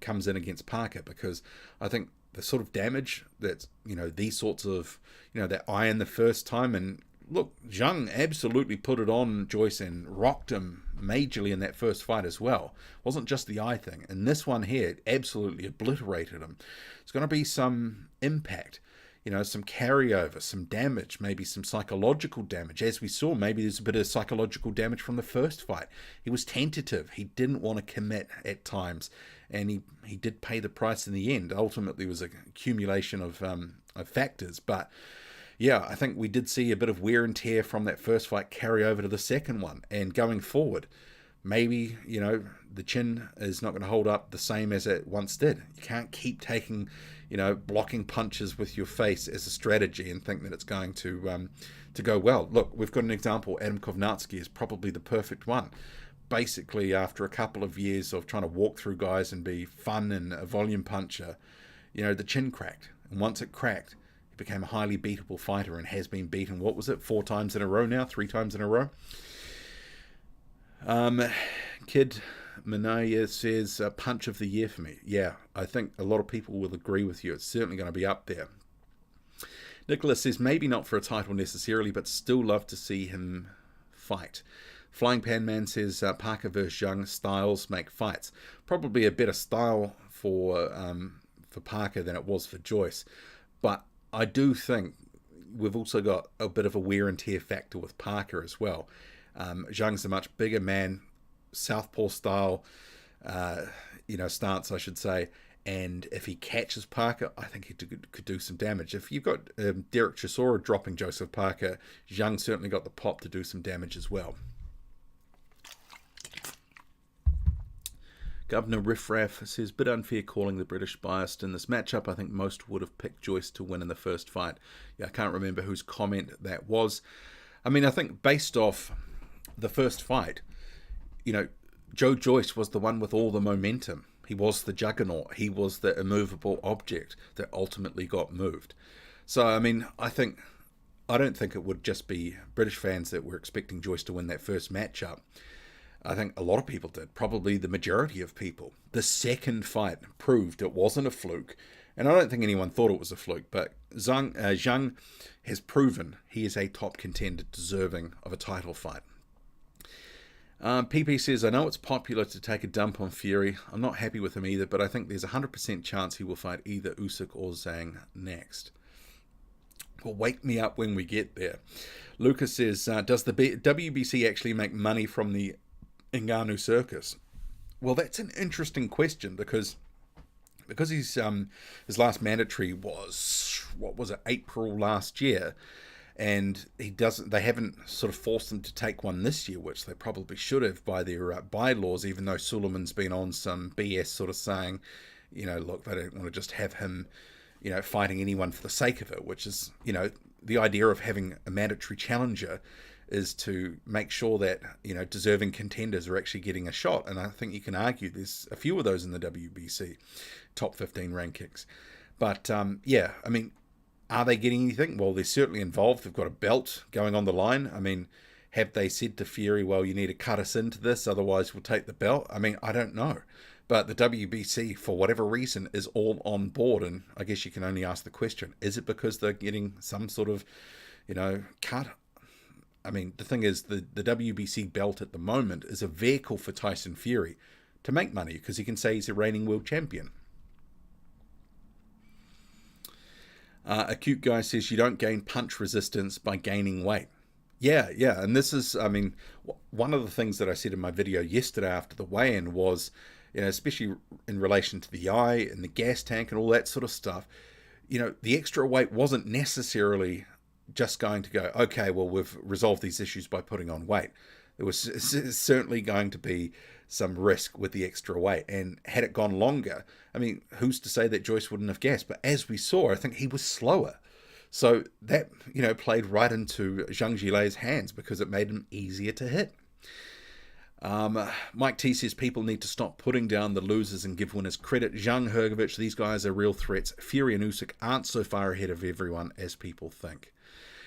comes in against Parker? Because I think the sort of damage that, these sorts of, that eye in the first time, and look, Zhang absolutely put it on Joyce and rocked him majorly in that first fight as well. It wasn't just the eye thing. And this one here absolutely obliterated him. It's going to be some impact, some carryover, some damage, maybe some psychological damage. As we saw, maybe there's a bit of psychological damage from the first fight. He was tentative. He didn't want to commit at times. And he did pay the price in the end. Ultimately, it was an accumulation of factors. But yeah, I think we did see a bit of wear and tear from that first fight carry over to the second one. And going forward, maybe, the chin is not going to hold up the same as it once did. You can't keep taking, blocking punches with your face as a strategy and think that it's going to go well. Look, we've got an example. Adam Kovnatsky is probably the perfect one. Basically, after a couple of years of trying to walk through guys and be fun and a volume puncher, the chin cracked. And once it cracked, became a highly beatable fighter and has been beaten, 4 times in a row now, 3 times in a row. Kid Manaya says, punch of the year for me. Yeah, I think a lot of people will agree with you. It's certainly going to be up there. Nicholas says, maybe not for a title necessarily, but still love to see him fight. Flying Pan Man says, Parker versus Zhang, styles make fights. Probably a better style for Parker than it was for Joyce. But I do think we've also got a bit of a wear and tear factor with Parker as well. Zhang's a much bigger man, southpaw style, stance, I should say. And if he catches Parker, I think he could do some damage. If you've got Derek Chisora dropping Joseph Parker, Zhang certainly got the pop to do some damage as well. Governor Riffraff says, bit unfair calling the British biased in this matchup. I think most would have picked Joyce to win in the first fight. Yeah, I can't remember whose comment that was. I mean, I think based off the first fight, Joe Joyce was the one with all the momentum. He was the juggernaut. He was the immovable object that ultimately got moved. So, I mean, I don't think it would just be British fans that were expecting Joyce to win that first matchup. I think a lot of people did, probably the majority of people. The second fight proved it wasn't a fluke, and I don't think anyone thought it was a fluke, but Zhang has proven he is a top contender deserving of a title fight. PP says, I know it's popular to take a dump on Fury. I'm not happy with him either, but I think there's a 100% chance he will fight either Usyk or Zhang next. Well, wake me up when we get there. Lucas says, does the WBC actually make money from the Ngannou circus? Well, that's an interesting question because his last mandatory was, April last year, and they haven't sort of forced him to take one this year, which they probably should have by their bylaws, even though Suleiman's been on some BS sort of saying, look, they don't want to just have him, fighting anyone for the sake of it, which is, the idea of having a mandatory challenger is to make sure that, deserving contenders are actually getting a shot. And I think you can argue there's a few of those in the WBC top 15 rankings. But, yeah, I mean, are they getting anything? Well, they're certainly involved. They've got a belt going on the line. I mean, have they said to Fury, well, you need to cut us into this, otherwise we'll take the belt? I mean, I don't know. But the WBC, for whatever reason, is all on board. And I guess you can only ask the question, is it because they're getting some sort of, cut? I mean, the thing is, the WBC belt at the moment is a vehicle for Tyson Fury to make money because he can say he's a reigning world champion. A cute guy says, you don't gain punch resistance by gaining weight. Yeah. And this is, I mean, one of the things that I said in my video yesterday after the weigh-in was, especially in relation to the eye and the gas tank and all that sort of stuff, the extra weight wasn't necessarily just going to go, okay, well, we've resolved these issues by putting on weight. There was certainly going to be some risk with the extra weight. And had it gone longer, I mean, who's to say that Joyce wouldn't have gassed? But as we saw, I think he was slower. So that, played right into Zhang Zhilei's hands because it made him easier to hit. Mike T says people need to stop putting down the losers and give winners credit. Zhang, Hrgovic, these guys are real threats. Fury and Usyk aren't so far ahead of everyone as people think.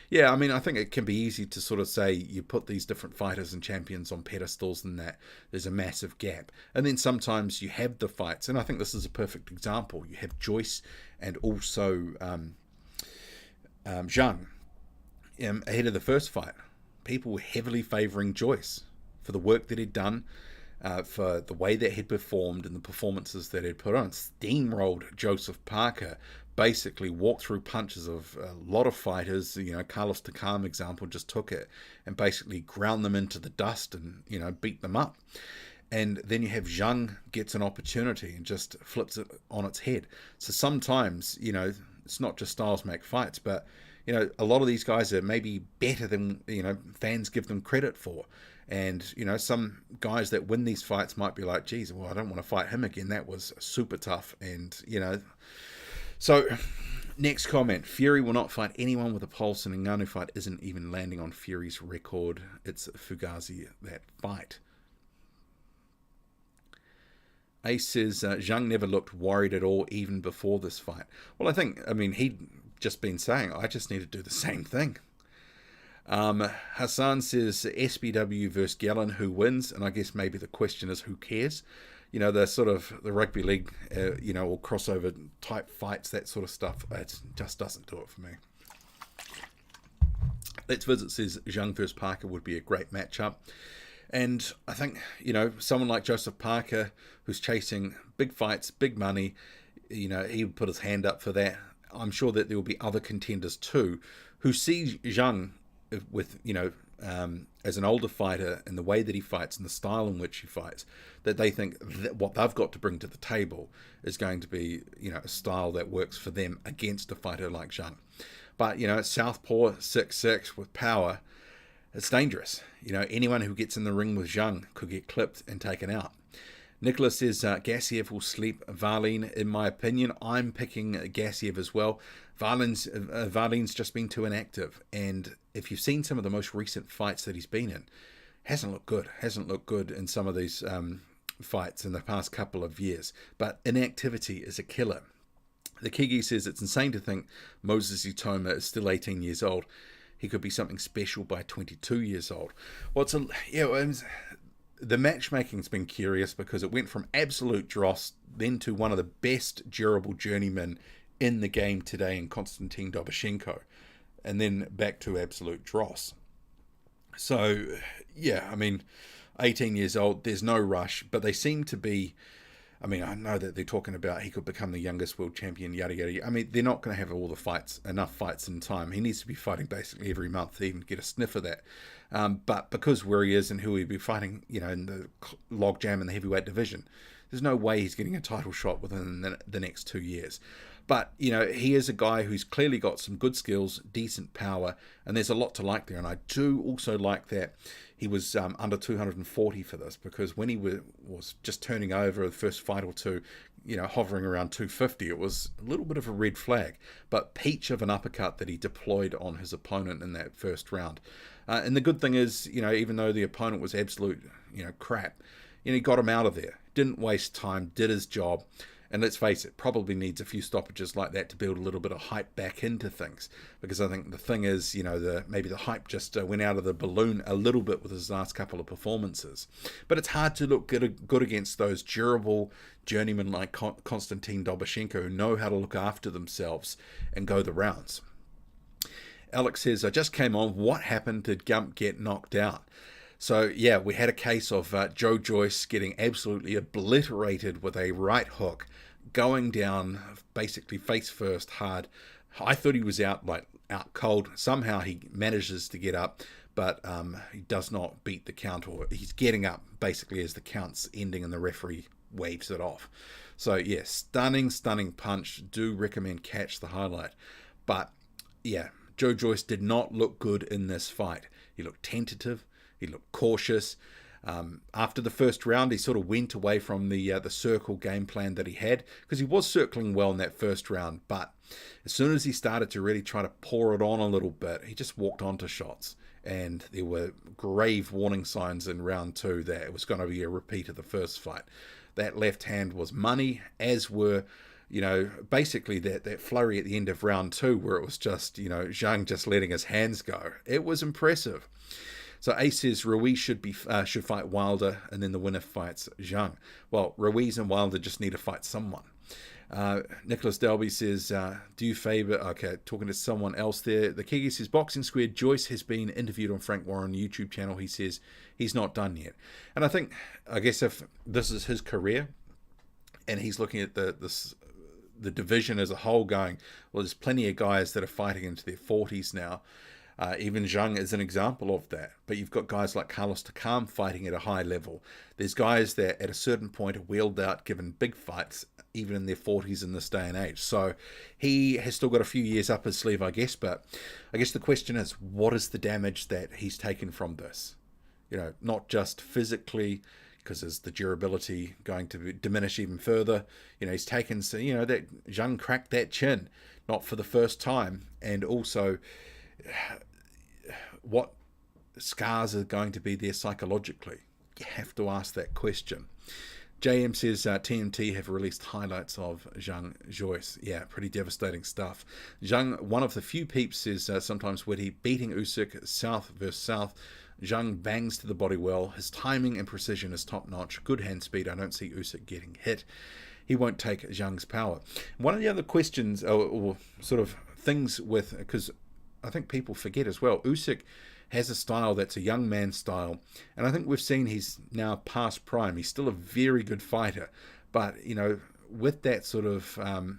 Yeah, I mean, I think it can be easy to sort of say you put these different fighters and champions on pedestals and that there's a massive gap. And then sometimes you have the fights, and I think this is a perfect example. You have Joyce and also Zhang ahead of the first fight. People were heavily favouring Joyce for the work that he'd done, for the way that he'd performed and the performances that he'd put on. Steamrolled Joseph Parker, basically walked through punches of a lot of fighters. Carlos Takam example just took it and basically ground them into the dust and, beat them up. And then you have Zhang gets an opportunity and just flips it on its head. So sometimes, it's not just styles make fights, but, a lot of these guys are maybe better than, fans give them credit for. And, some guys that win these fights might be like, geez, well, I don't want to fight him again. That was super tough. And, So, next comment. Fury will not fight anyone with a pulse, and Ngannou fight isn't even landing on Fury's record. It's Fugazi that fight. Ace says, Zhang never looked worried at all, even before this fight. Well, he'd just been saying, I just need to do the same thing. Hassan says, SBW versus Gallen, who wins? And I guess maybe the question is, who cares? The sort of the rugby league, or crossover type fights, that sort of stuff. It just doesn't do it for me. Let's Visit says Zhang versus Parker would be a great matchup. And I think, someone like Joseph Parker, who's chasing big fights, big money, he would put his hand up for that. I'm sure that there will be other contenders too who see Zhang with, as an older fighter and the way that he fights and the style in which he fights, that they think that what they've got to bring to the table is going to be, a style that works for them against a fighter like Zhang. But, southpaw 6'6" with power, it's dangerous. Anyone who gets in the ring with Zhang could get clipped and taken out. Nicholas says Gassiev will sleep Varlin. In my opinion, I'm picking Gassiev as well. Varlin's just been too inactive. And if you've seen some of the most recent fights that he's been in, hasn't looked good. Hasn't looked good in some of these fights in the past couple of years. But inactivity is a killer. The Kigi says it's insane to think Moses Utoma is still 18 years old. He could be something special by 22 years old. Well, the matchmaking's been curious because it went from absolute dross then to one of the best durable journeymen in the game today in Konstantin Doboshenko, and then back to absolute dross. So, 18 years old, there's no rush, but they seem to be, I know that they're talking about he could become the youngest world champion, yada, yada. They're not going to have all the enough fights in time. He needs to be fighting basically every month to even get a sniff of that. But because where he is and who he'll be fighting, in the logjam in the heavyweight division, there's no way he's getting a title shot within the next 2 years. But, he is a guy who's clearly got some good skills, decent power, and there's a lot to like there. And I do also like that he was under 240 for this, because when he was just turning over the first fight or two, hovering around 250, it was a little bit of a red flag. But peach of an uppercut that he deployed on his opponent in that first round. And the good thing is, even though the opponent was absolute, crap, he got him out of there. Didn't waste time, did his job. And let's face it, probably needs a few stoppages like that to build a little bit of hype back into things. Because I think the thing is, maybe the hype just went out of the balloon a little bit with his last couple of performances. But it's hard to look good against those durable journeymen like Konstantin Doboshenko who know how to look after themselves and go the rounds. Alex says, I just came on. What happened? Did Gump get knocked out? So, we had a case of Joe Joyce getting absolutely obliterated with a right hook, going down basically face first hard. I thought he was out cold. Somehow he manages to get up, but he does not beat the count, or he's getting up basically as the count's ending and the referee waves it off. So, stunning punch. Do recommend catch the highlight. But, Joe Joyce did not look good in this fight. He looked tentative. He looked cautious. After the first round, he sort of went away from the circle game plan that he had, because he was circling well in that first round. But as soon as he started to really try to pour it on a little bit, he just walked onto shots. And there were grave warning signs in round 2 that it was going to be a repeat of the first fight. That left hand was money, as were, basically that flurry at the end of round 2 where it was just, Zhang just letting his hands go. It was impressive. So Ace says Ruiz should fight Wilder, and then the winner fights Zhang. Well, Ruiz and Wilder just need to fight someone. Nicholas Delby says, do you favour... Okay, talking to someone else there. The Kiki says, Boxing Squared, Joyce has been interviewed on Frank Warren YouTube channel. He says he's not done yet. And I guess if this is his career, and he's looking at the division as a whole going, well, there's plenty of guys that are fighting into their 40s now. Even Zhang is an example of that. But you've got guys like Carlos Takam fighting at a high level. There's guys that at a certain point are wheeled out, given big fights, even in their 40s in this day and age. So he has still got a few years up his sleeve, I guess. But I guess the question is, what is the damage that he's taken from this? Not just physically, because is the durability going to diminish even further? He's taken, that Zhang cracked that chin, not for the first time. And also, what scars are going to be there psychologically? You have to ask that question. JM says TMT have released highlights of Zhang Joyce. Yeah, pretty devastating stuff. Zhang, one of the few peeps, says sometimes witty, beating Usyk south versus south. Zhang bangs to the body well. His timing and precision is top notch. Good hand speed. I don't see Usyk getting hit. He won't take Zhang's power. One of the other questions, or sort of things with, because I think people forget as well, Usyk has a style that's a young man style, and I think we've seen he's now past prime. He's still a very good fighter, but with that sort of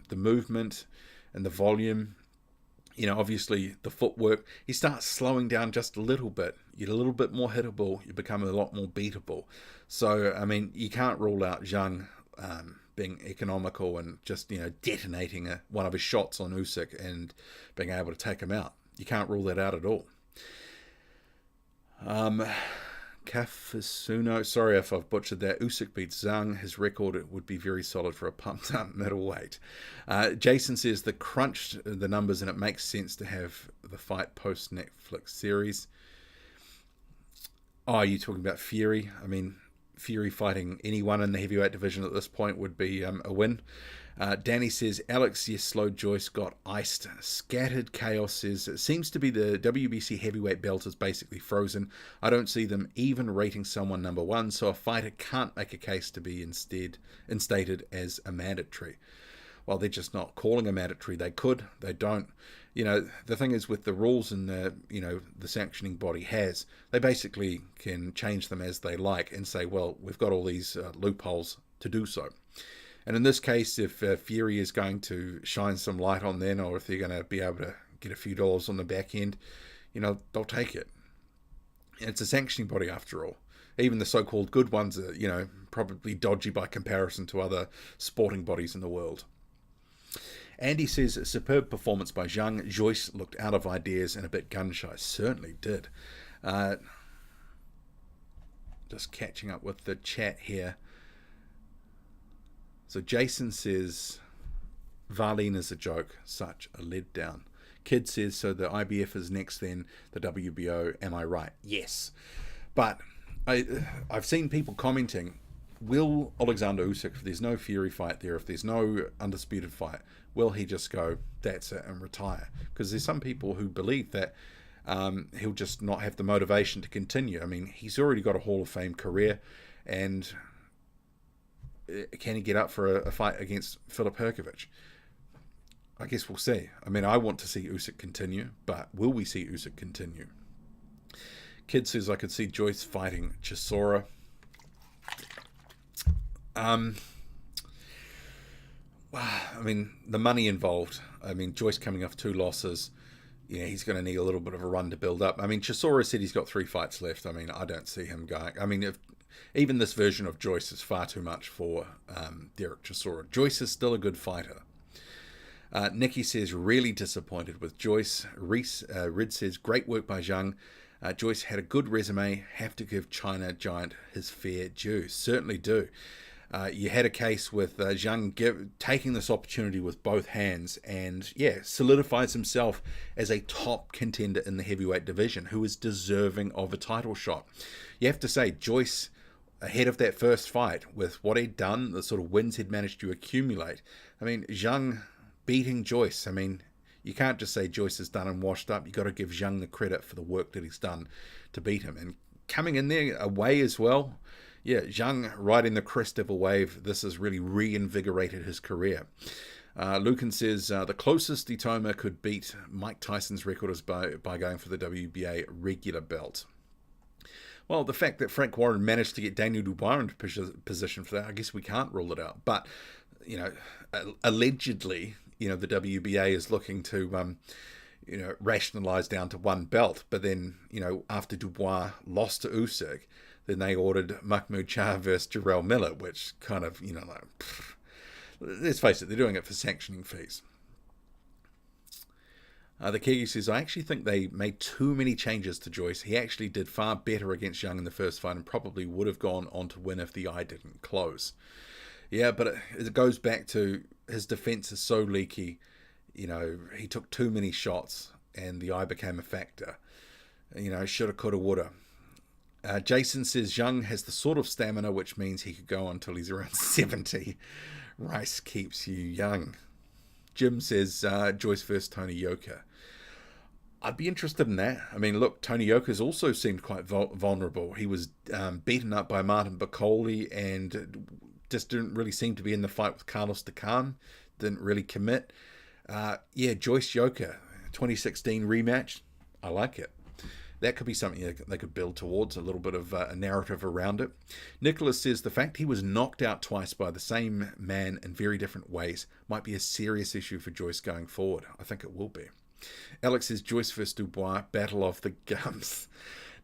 the movement, and the volume. You know, obviously the footwork. He starts slowing down just a little bit. You're a little bit more hittable. You become a lot more beatable. So, I mean, you can't rule out Zhang being economical and just, you know, detonating one of his shots on Usyk and being able to take him out. You can't rule that out at all. Kafasuno, sorry if I've butchered that. Usyk beats Zhang. His record would be very solid for a pumped up middleweight. Jason says they crunched the numbers and it makes sense to have the fight post Netflix series. Oh, are you talking about Fury? I mean, Fury fighting anyone in the heavyweight division at this point would be a win. Danny says, Alex, yes, slow Joyce got iced. Scattered Chaos says, it seems to be the WBC heavyweight belt is basically frozen. I don't see them even rating someone number one, so a fighter can't make a case to be instead instated as a mandatory. Well, they're just not calling a mandatory. They could, they don't. You know, the thing is with the rules and the, you know, the sanctioning body has, they basically can change them as they like and say, well, we've got all these loopholes to do so. And in this case, if Fury is going to shine some light on them, or if they're going to be able to get a few dollars on the back end, you know, they'll take it. And it's a sanctioning body after all. Even the so-called good ones are, you know, probably dodgy by comparison to other sporting bodies in the world. Andy says, a superb performance by Zhang. Joyce looked out of ideas and a bit gun-shy. Certainly did. Just catching up with the chat here. So Jason says, Varlene is a joke, such a letdown. Kid says, so the IBF is next then, the WBO, am I right? Yes. But I've seen people commenting, will Alexander Usyk, if there's no Fury fight there, if there's no undisputed fight, will he just go, that's it, and retire? Because there's some people who believe that he'll just not have the motivation to continue. I mean, he's already got a Hall of Fame career, and can he get up for a fight against Filip Hrgović? I guess we'll see. I mean, I want to see Usyk continue, but will we see Usyk continue? Kid says I could see Joyce fighting Chisora. I mean, the money involved. I mean, Joyce coming off 2 losses. Yeah, he's going to need a little bit of a run to build up. I mean, Chisora said he's got 3 fights left. I mean, I don't see him going. I mean, even this version of Joyce is far too much for Derek Chisora. Joyce is still a good fighter. Nikki says, really disappointed with Joyce. Rid says, great work by Zhang. Joyce had a good resume. Have to give China Giant his fair due. Certainly do. You had a case with Zhang taking this opportunity with both hands and, yeah, solidifies himself as a top contender in the heavyweight division who is deserving of a title shot. You have to say, Joyce, ahead of that first fight, with what he'd done, the sort of wins he'd managed to accumulate. I mean, Zhang beating Joyce, I mean, you can't just say Joyce is done and washed up. You've got to give Zhang the credit for the work that he's done to beat him. And coming in there away as well, yeah, Zhang riding the crest of a wave. This has really reinvigorated his career. Lucan says, the closest Itoma could beat Mike Tyson's record is by going for the WBA regular belt. Well, the fact that Frank Warren managed to get Daniel Dubois into position for that, I guess we can't rule it out. But, you know, allegedly, you know, the WBA is looking to, you know, rationalize down to 1 belt. But then, you know, after Dubois lost to Usyk, then they ordered Mahmoud Shah versus Jarrell Miller, which kind of, you know, like, let's face it, they're doing it for sanctioning fees. The Kegi says, I actually think they made too many changes to Joyce. He actually did far better against Zhang in the first fight and probably would have gone on to win if the eye didn't close. Yeah, but it goes back to his defense is so leaky. You know, he took too many shots and the eye became a factor. You know, shoulda, coulda, woulda. Jason says Zhang has the sort of stamina which means he could go on until he's around 70. Rice keeps you young. Jim says Joyce versus Tony Yoka. I'd be interested in that. I mean, look, Tony Yoka's also seemed quite vulnerable. He was beaten up by Martin Bacoli and just didn't really seem to be in the fight with Carlos Ducan. Didn't really commit. Yeah, Joyce Yoka, 2016 rematch. I like it. that could be something they could build towards, a little bit of a narrative around it. Nicholas says the fact he was knocked out twice by the same man in very different ways might be a serious issue for Joyce going forward. I think it will be. Alex says Joyce vs Dubois, battle of the gums.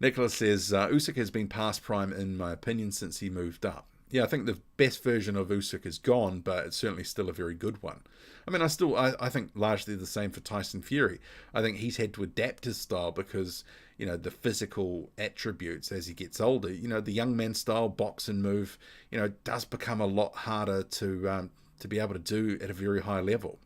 Nicholas says Usyk has been past prime in my opinion since he moved up. Yeah, I think the best version of Usyk is gone, but it's certainly still a very good one. I mean, I think largely the same for Tyson Fury. I think he's had to adapt his style because, the physical attributes as he gets older, the young man style, box and move, does become a lot harder to be able to do at a very high level.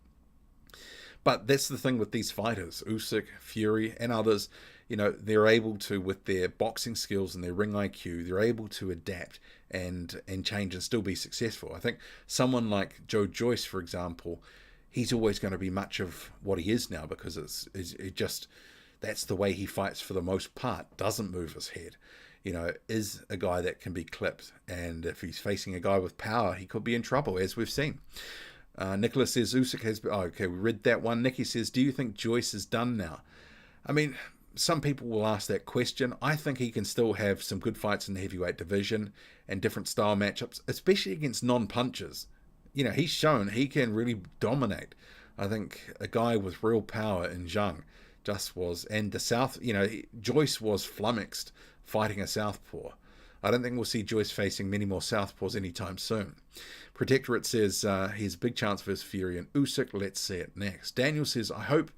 But that's the thing with these fighters, Usyk, Fury, and others. They're able to, with their boxing skills and their ring IQ, they're able to adapt and change and still be successful. I think someone like Joe Joyce, for example, he's always going to be much of what he is now because it just that's the way he fights for the most part. Doesn't move his head. Is a guy that can be clipped, and if he's facing a guy with power, he could be in trouble, as we've seen. Nicholas says Usyk has. Oh, okay, we read that one. Nikki says, "Do you think Joyce is done now?" I mean, some people will ask that question. I think he can still have some good fights in the heavyweight division and different style matchups, especially against non-punchers. He's shown he can really dominate. I think a guy with real power in Zhang just was, and the South, Joyce was flummoxed fighting a southpaw. I don't think we'll see Joyce facing many more southpaws anytime soon. Protectorate says he has a big chance versus Fury and Usyk. Let's see it next. Daniel says, I hope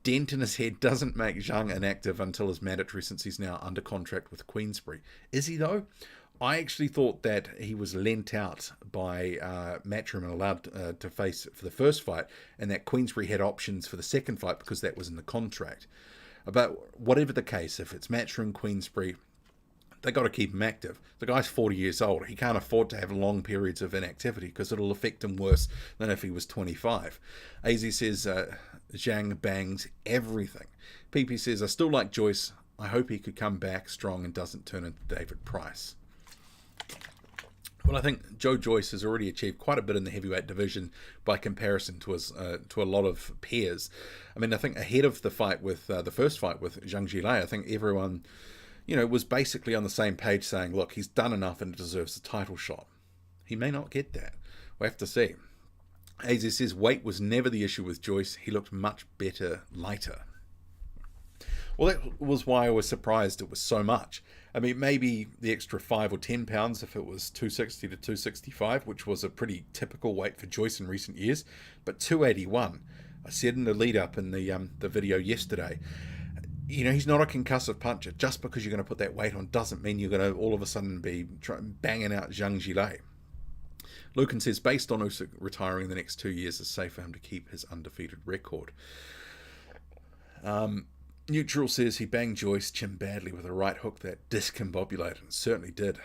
dent in his head doesn't make Zhang inactive until his mandatory, since he's now under contract with Queensberry. Is he though? I actually thought that he was lent out by Matchroom and allowed to face for the first fight, and that Queensberry had options for the second fight because that was in the contract. But whatever the case, if it's Matchroom, Queensberry, they got to keep him active. The guy's 40 years old. He can't afford to have long periods of inactivity because it'll affect him worse than if he was 25. AZ says Zhang bangs everything. PP says, I still like Joyce. I hope he could come back strong and doesn't turn into David Price. Well, I think Joe Joyce has already achieved quite a bit in the heavyweight division by comparison to his to a lot of peers. I mean, I think ahead of the fight with the first fight with Zhang Zhilei, I think everyone, was basically on the same page saying, look, he's done enough and deserves a title shot. He may not get that. We'll have to see. AZ says weight was never the issue with Joyce. He looked much better lighter. Well, that was why I was surprised it was so much. I mean, maybe the extra 5 or 10 pounds if it was 260 to 265, which was a pretty typical weight for Joyce in recent years. But 281, I said in the lead-up in the video yesterday, he's not a concussive puncher. Just because you're going to put that weight on doesn't mean you're going to all of a sudden be banging out Zhang Zhilei. Lucan says, based on Usyk retiring the next 2 years, it's safe for him to keep his undefeated record. Neutral says he banged Joyce chin badly with a right hook that discombobulated, and certainly did.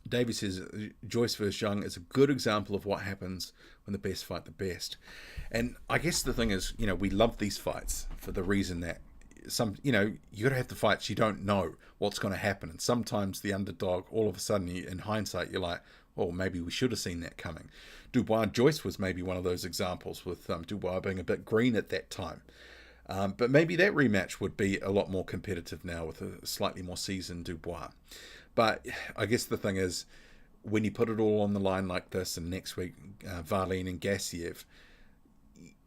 Davey says Joyce vs Zhang is a good example of what happens when the best fight the best. And I guess the thing is, we love these fights for the reason that you got to have the fights you don't know what's going to happen. And sometimes the underdog, all of a sudden, in hindsight, you're like, oh, maybe we should have seen that coming. Dubois Joyce was maybe one of those examples, with Dubois being a bit green at that time. But maybe that rematch would be a lot more competitive now with a slightly more seasoned Dubois. But I guess the thing is, when you put it all on the line like this, and next week, Varlin and Gassiev,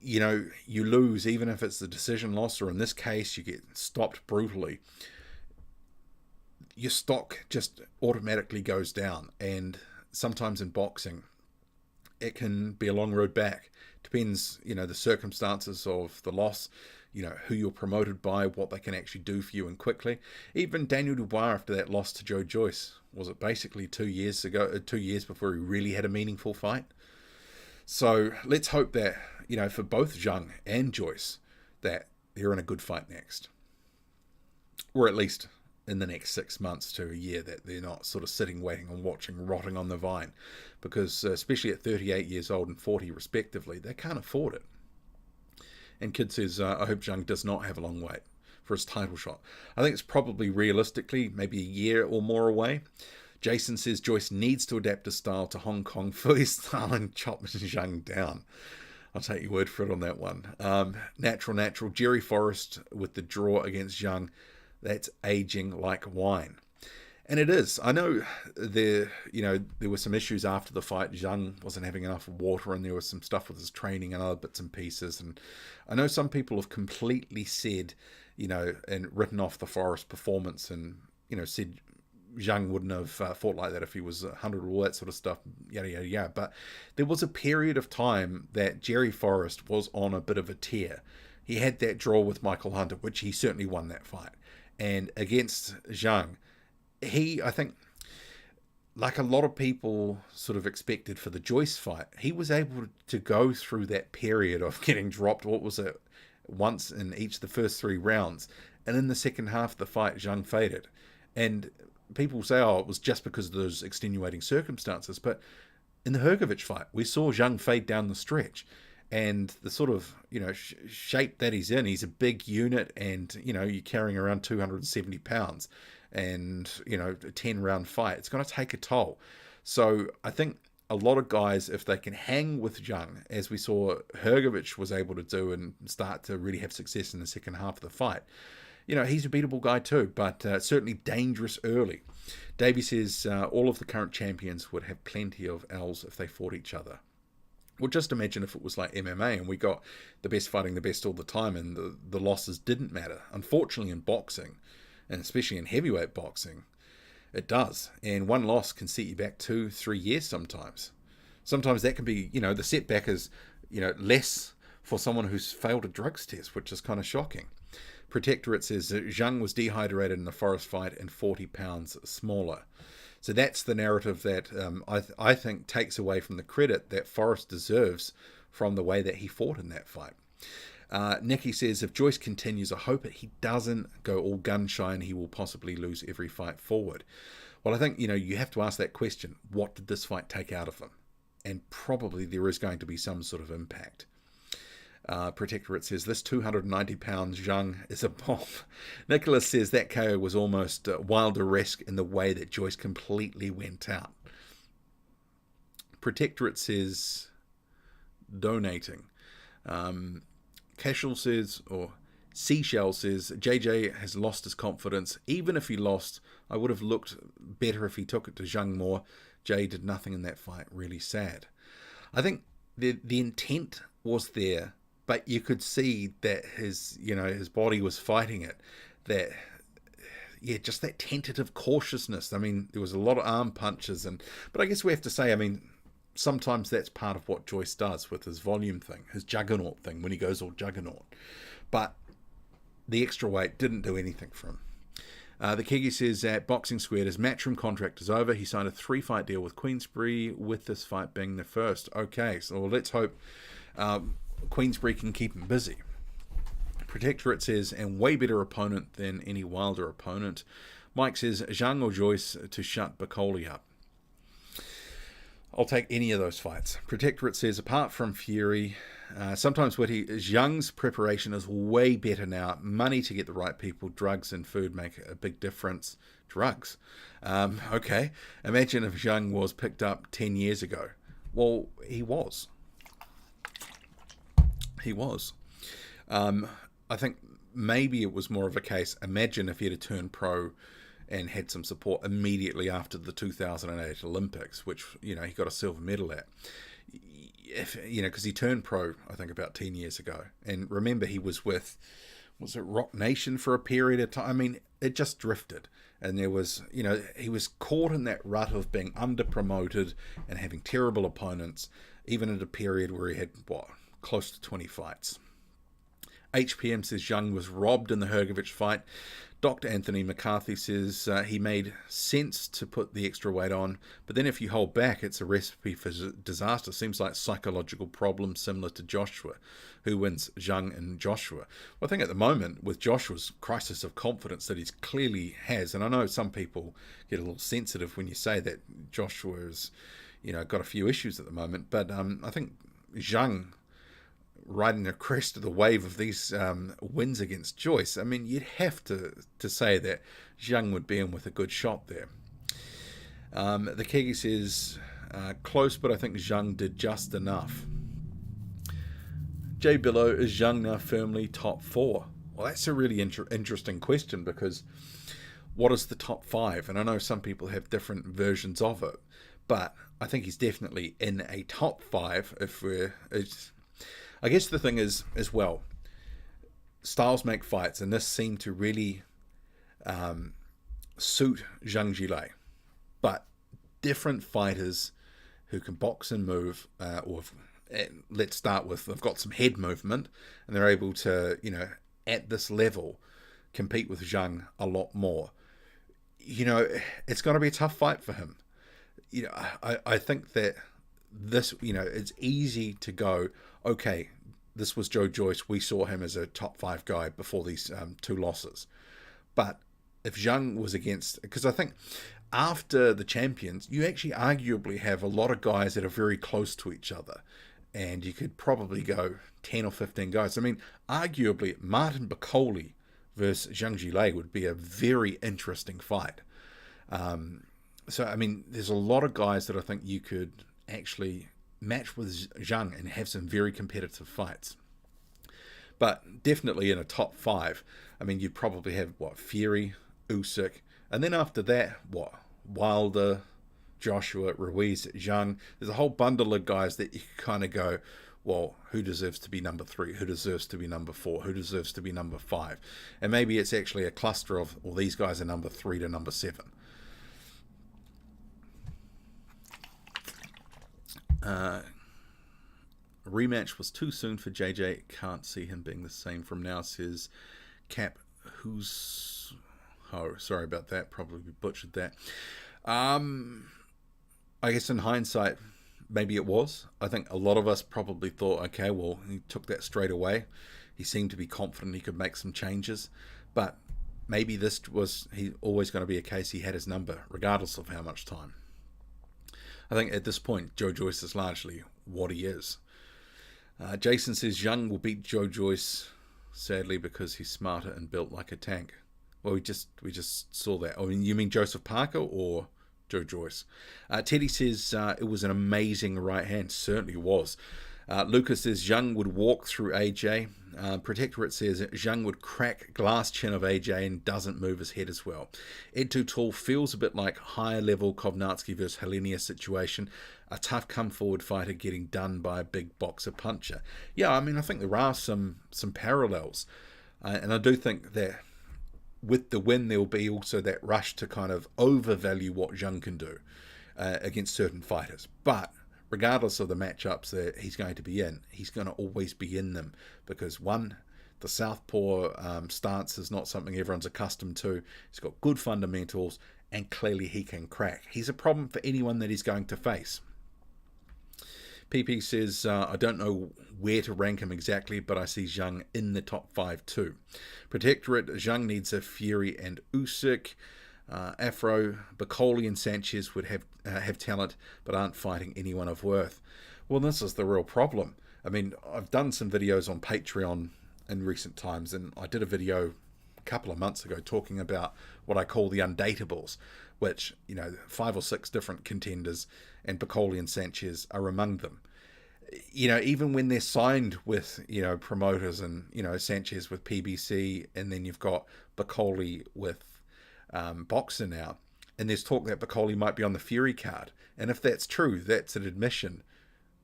you lose, even if it's the decision loss, or in this case, you get stopped brutally. Your stock just automatically goes down. And sometimes in boxing, it can be a long road back. Depends, the circumstances of the loss, who you're promoted by, what they can actually do for you and quickly. Even Daniel Dubois, after that loss to Joe Joyce, was it basically 2 years ago, 2 years before he really had a meaningful fight? So let's hope that, for both Zhang and Joyce, that they're in a good fight next. Or at least in the next 6 months to a year, that they're not sort of sitting, waiting and watching, rotting on the vine. Because especially at 38 years old and 40 respectively, they can't afford it. And Kid says, I hope Zhang does not have a long wait for his title shot. I think it's probably realistically maybe a year or more away. Jason says Joyce needs to adapt his style to Hong Kong Philly style and chop Zhang down. I'll take your word for it on that one. Natural. Jerry Forrest with the draw against Zhang That's aging like wine. And it is. I know there were some issues after the fight. Zhang wasn't having enough water, and there was some stuff with his training and other bits and pieces. And I know some people have completely said, and written off the Forrest performance, and said Zhang wouldn't have fought like that if he was 100, all that sort of stuff, yada yada yada. But there was a period of time that Jerry Forrest was on a bit of a tear. He had that draw with Michael Hunter, which he certainly won that fight, and against Zhang, I think, like a lot of people sort of expected for the Joyce fight, he was able to go through that period of getting dropped, what was it, once in each of the first 3 rounds. And in the second half of the fight, Zhang faded. And people say, oh, it was just because of those extenuating circumstances. But in the Hrgovic fight, we saw Zhang fade down the stretch. And the sort of, shape that he's in, he's a big unit, and, you're carrying around 270 pounds. And a 10-round fight, it's going to take a toll. So I think a lot of guys, if they can hang with Zhang, as we saw Hrgovic was able to do, and start to really have success in the second half of the fight, he's a beatable guy too, but certainly dangerous early. Davey says all of the current champions would have plenty of L's if they fought each other. Well, just imagine if it was like MMA and we got the best fighting the best all the time, and the losses didn't matter. Unfortunately, in boxing, and especially in heavyweight boxing, it does. And one loss can set you back 2-3 years sometimes. Sometimes that can be, the setback is, less for someone who's failed a drugs test, which is kind of shocking. Protectorate says that Zhang was dehydrated in the Forrest fight and 40 pounds smaller. So that's the narrative that I think takes away from the credit that Forrest deserves from the way that he fought in that fight. Nicky says, if Joyce continues, I hope he doesn't go all gun-shy and he will possibly lose every fight forward. Well, I think, you have to ask that question. What did this fight take out of him? And probably there is going to be some sort of impact. Protectorate says, this 290-pound Zhang is a bomb. Nicholas says that KO was almost Wilder-esque in the way that Joyce completely went out. Protectorate says, donating. Cashel says, or Seashell says, JJ has lost his confidence. Even if he lost, I would have looked better if he took it to Zhang more. Jay did nothing in that fight. Really sad. I think the intent was there, but you could see that his body was fighting it. That, just that tentative cautiousness. I mean, there was a lot of arm punches, but I guess we have to say, sometimes that's part of what Joyce does with his volume thing, his juggernaut thing, when he goes all juggernaut. But the extra weight didn't do anything for him. The Kegi says at Boxing Squared, his matchroom contract is over. He signed a 3-fight deal with Queensberry, with this fight being the first. Okay, so let's hope Queensberry can keep him busy. Protectorate says, and way better opponent than any Wilder opponent. Mike says, Zhang or Joyce to shut Bacoli up. I'll take any of those fights. Protectorate says, apart from Fury, sometimes Witty, Zhang's preparation is way better now. Money to get the right people, drugs and food make a big difference. Drugs? Okay. Imagine if Zhang was picked up 10 years ago. Well, he was. He was. I think maybe it was more of a case, imagine if he had turned pro and had some support immediately after the 2008 Olympics, which, he got a silver medal at. Because he turned pro, I think, about 10 years ago. And remember, he was with, was it Rock Nation for a period of time? It just drifted. And there was, he was caught in that rut of being under-promoted and having terrible opponents, even at a period where he had, close to 20 fights. HPM says Zhang was robbed in the Hrgovic fight. Dr. Anthony McCarthy says he made sense to put the extra weight on, but then if you hold back, it's a recipe for disaster. Seems like psychological problems similar to Joshua. Who wins, Zhang and Joshua? Well, I think at the moment, with Joshua's crisis of confidence that he clearly has, and I know some people get a little sensitive when you say that Joshua's, got a few issues at the moment, but I think Zhang, riding the crest of the wave of these wins against Joyce, you'd have to say that Zhang would be in with a good shot there. The Kegi says, close, but I think Zhang did just enough. Jay Billow, is Zhang now firmly top 4? Well, that's a really interesting question, because what is the top five? And I know some people have different versions of it, but I think he's definitely in a top five. I guess the thing is, as well, styles make fights, and this seemed to really suit Zhang Zhilei. But different fighters who can box and move, let's start with, they've got some head movement, and they're able to, at this level, compete with Zhang a lot more. It's going to be a tough fight for him. I think that this, it's easy to go, okay, this was Joe Joyce. We saw him as a top five guy before these two losses. But if Zhang was against, because I think after the champions, you actually arguably have a lot of guys that are very close to each other. And you could probably go 10 or 15 guys. I mean, arguably, Martin Bakole versus Zhang Zhilei would be a very interesting fight. So, I mean, there's a lot of guys that I think you could actually match with Zhang and have some very competitive fights. But definitely in a top five, I mean, you'd probably have, Fury, Usyk, and then after that, Wilder, Joshua, Ruiz, Zhang. There's a whole bundle of guys that you kind of go, well, who deserves to be number 3? Who deserves to be number 4? Who deserves to be number 5? And maybe it's actually a cluster of, well, these guys are number 3 to number 7. Rematch was too soon for JJ. Can't see him being the same from now, says Cap. Oh, sorry about that. Probably butchered that. I guess in hindsight, maybe it was. I think a lot of us probably thought, okay, well, he took that straight away. He seemed to be confident he could make some changes. But maybe this was always going to be a case he had his number, regardless of how much time. I think at this point, Joe Joyce is largely what he is. Jason says Zhang will beat Joe Joyce, sadly, because he's smarter and built like a tank. Well, we just saw that. Oh, you mean Joseph Parker or Joe Joyce? Teddy says it was an amazing right hand. Certainly was. Lucas says Zhang would walk through AJ. Protectorate says Zhang would crack glass chin of AJ and doesn't move his head as well. Ed Too Tall feels a bit like higher level Kovnarski versus Helenia situation. A tough come forward fighter getting done by a big boxer puncher. Yeah, I mean, I think there are some parallels. And I do think that with the win, there will be also that rush to kind of overvalue what Zhang can do against certain fighters. But regardless of the matchups that he's going to be in, he's going to always be in them because, one, the southpaw stance is not something everyone's accustomed to. He's got good fundamentals, and clearly he can crack. He's a problem for anyone that he's going to face. PP says, I don't know where to rank him exactly, but I see Zhang in the top 5 too. Protectorate, Zhang needs a Fury and Usyk. Afro, Bakole and Sanchez would have talent, but aren't fighting anyone of worth. Well, this is the real problem. I mean, I've done some videos on Patreon in recent times, and I did a video a couple of months ago talking about what I call the undateables, which, 5 or 6 different contenders, and Bakole and Sanchez are among them. Even when they're signed with, promoters and, Sanchez with PBC, and then you've got Bakole with Boxer now, and there's talk that Bakole might be on the Fury card, and if that's true, that's an admission.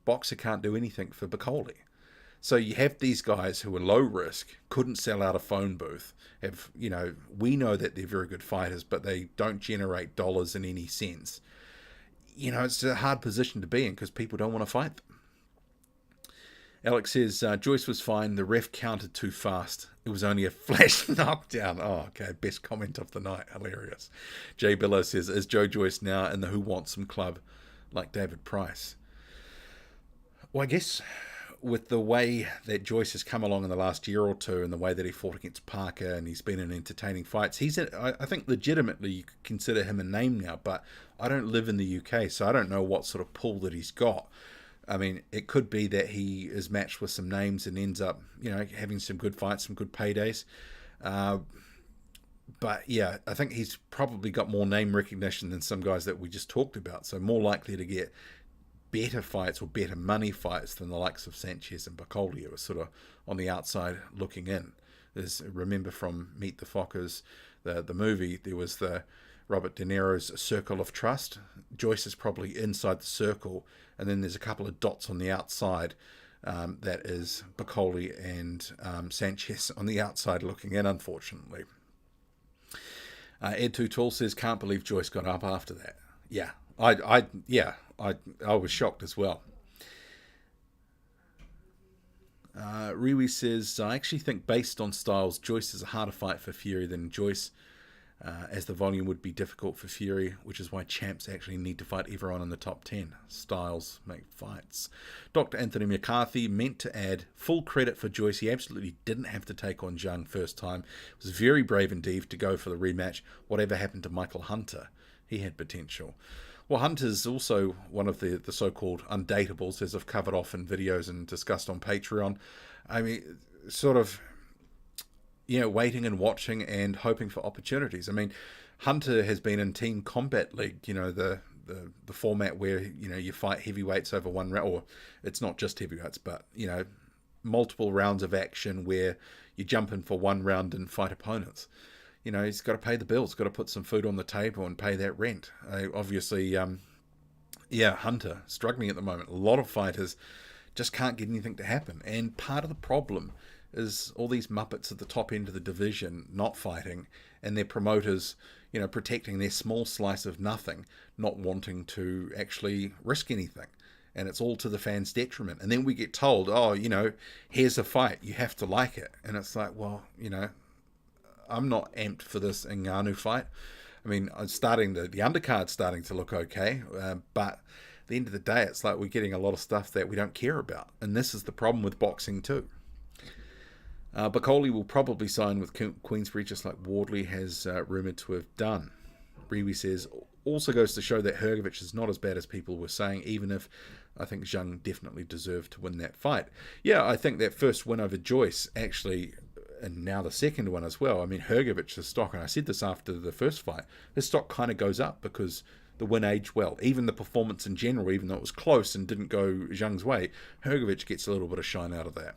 Boxer can't do anything for Bakole. So you have these guys who are low risk, couldn't sell out a phone booth, we know that they're very good fighters, but they don't generate dollars in any sense. It's a hard position to be in because people don't want to fight them. Alex says, Joyce was fine. The ref counted too fast. It was only a flash knockdown. Oh, okay. Best comment of the night. Hilarious. Jay Billow says, is Joe Joyce now in the Who Wants Some club like David Price? Well, I guess with the way that Joyce has come along in the last year or two and the way that he fought against Parker and he's been in entertaining fights, I think legitimately you could consider him a name now, but I don't live in the UK, so I don't know what sort of pull that he's got. I mean, it could be that he is matched with some names and ends up, having some good fights, some good paydays. But yeah, I think he's probably got more name recognition than some guys that we just talked about. So more likely to get better fights or better money fights than the likes of Sanchez and Bakole, who are sort of on the outside looking in. Remember from Meet the Fockers, the movie, there was the Robert De Niro's circle of trust. Joyce is probably inside the circle, and then there's a couple of dots on the outside. That is Bacoli and Sanchez on the outside looking in, unfortunately. Ed Too Tall says, can't believe Joyce got up after that. Yeah, I was shocked as well. Riwi says, I actually think based on styles, Joyce is a harder fight for Fury than Joyce, as the volume would be difficult for Fury, which is why champs actually need to fight everyone in the top 10. Styles make fights. Dr. Anthony McCarthy meant to add full credit for Joyce. He absolutely didn't have to take on Zhang first time. It was very brave indeed to go for the rematch. Whatever happened to Michael Hunter? He had potential. Well, Hunter's also one of the so-called undateables, as I've covered off in videos and discussed on Patreon. I mean, sort of, waiting and watching and hoping for opportunities. I mean, Hunter has been in Team Combat League, the format where, you fight heavyweights over one round, or it's not just heavyweights, but, multiple rounds of action where you jump in for one round and fight opponents. He's got to pay the bills, got to put some food on the table and pay that rent. Obviously, Hunter, struggling at the moment. A lot of fighters just can't get anything to happen. And part of the problem is all these muppets at the top end of the division not fighting, and their promoters, protecting their small slice of nothing, not wanting to actually risk anything. And it's all to the fans' detriment. And then we get told, here's a fight, you have to like it. And it's like, well, I'm not amped for this Ngannou fight. I mean, the undercard's starting to look okay, but at the end of the day, it's like we're getting a lot of stuff that we don't care about. And this is the problem with boxing too. Bacoli will probably sign with Queensberry, just like Wardley has rumoured to have done. Rewe says, also goes to show that Hrgovic is not as bad as people were saying, even if I think Zhang definitely deserved to win that fight. Yeah, I think that first win over Joyce actually, and now the second one as well. I mean, Hrgovic's stock, and I said this after the first fight, his stock kind of goes up because the win aged well. Even the performance in general, even though it was close and didn't go Zhang's way, Hrgovic gets a little bit of shine out of that.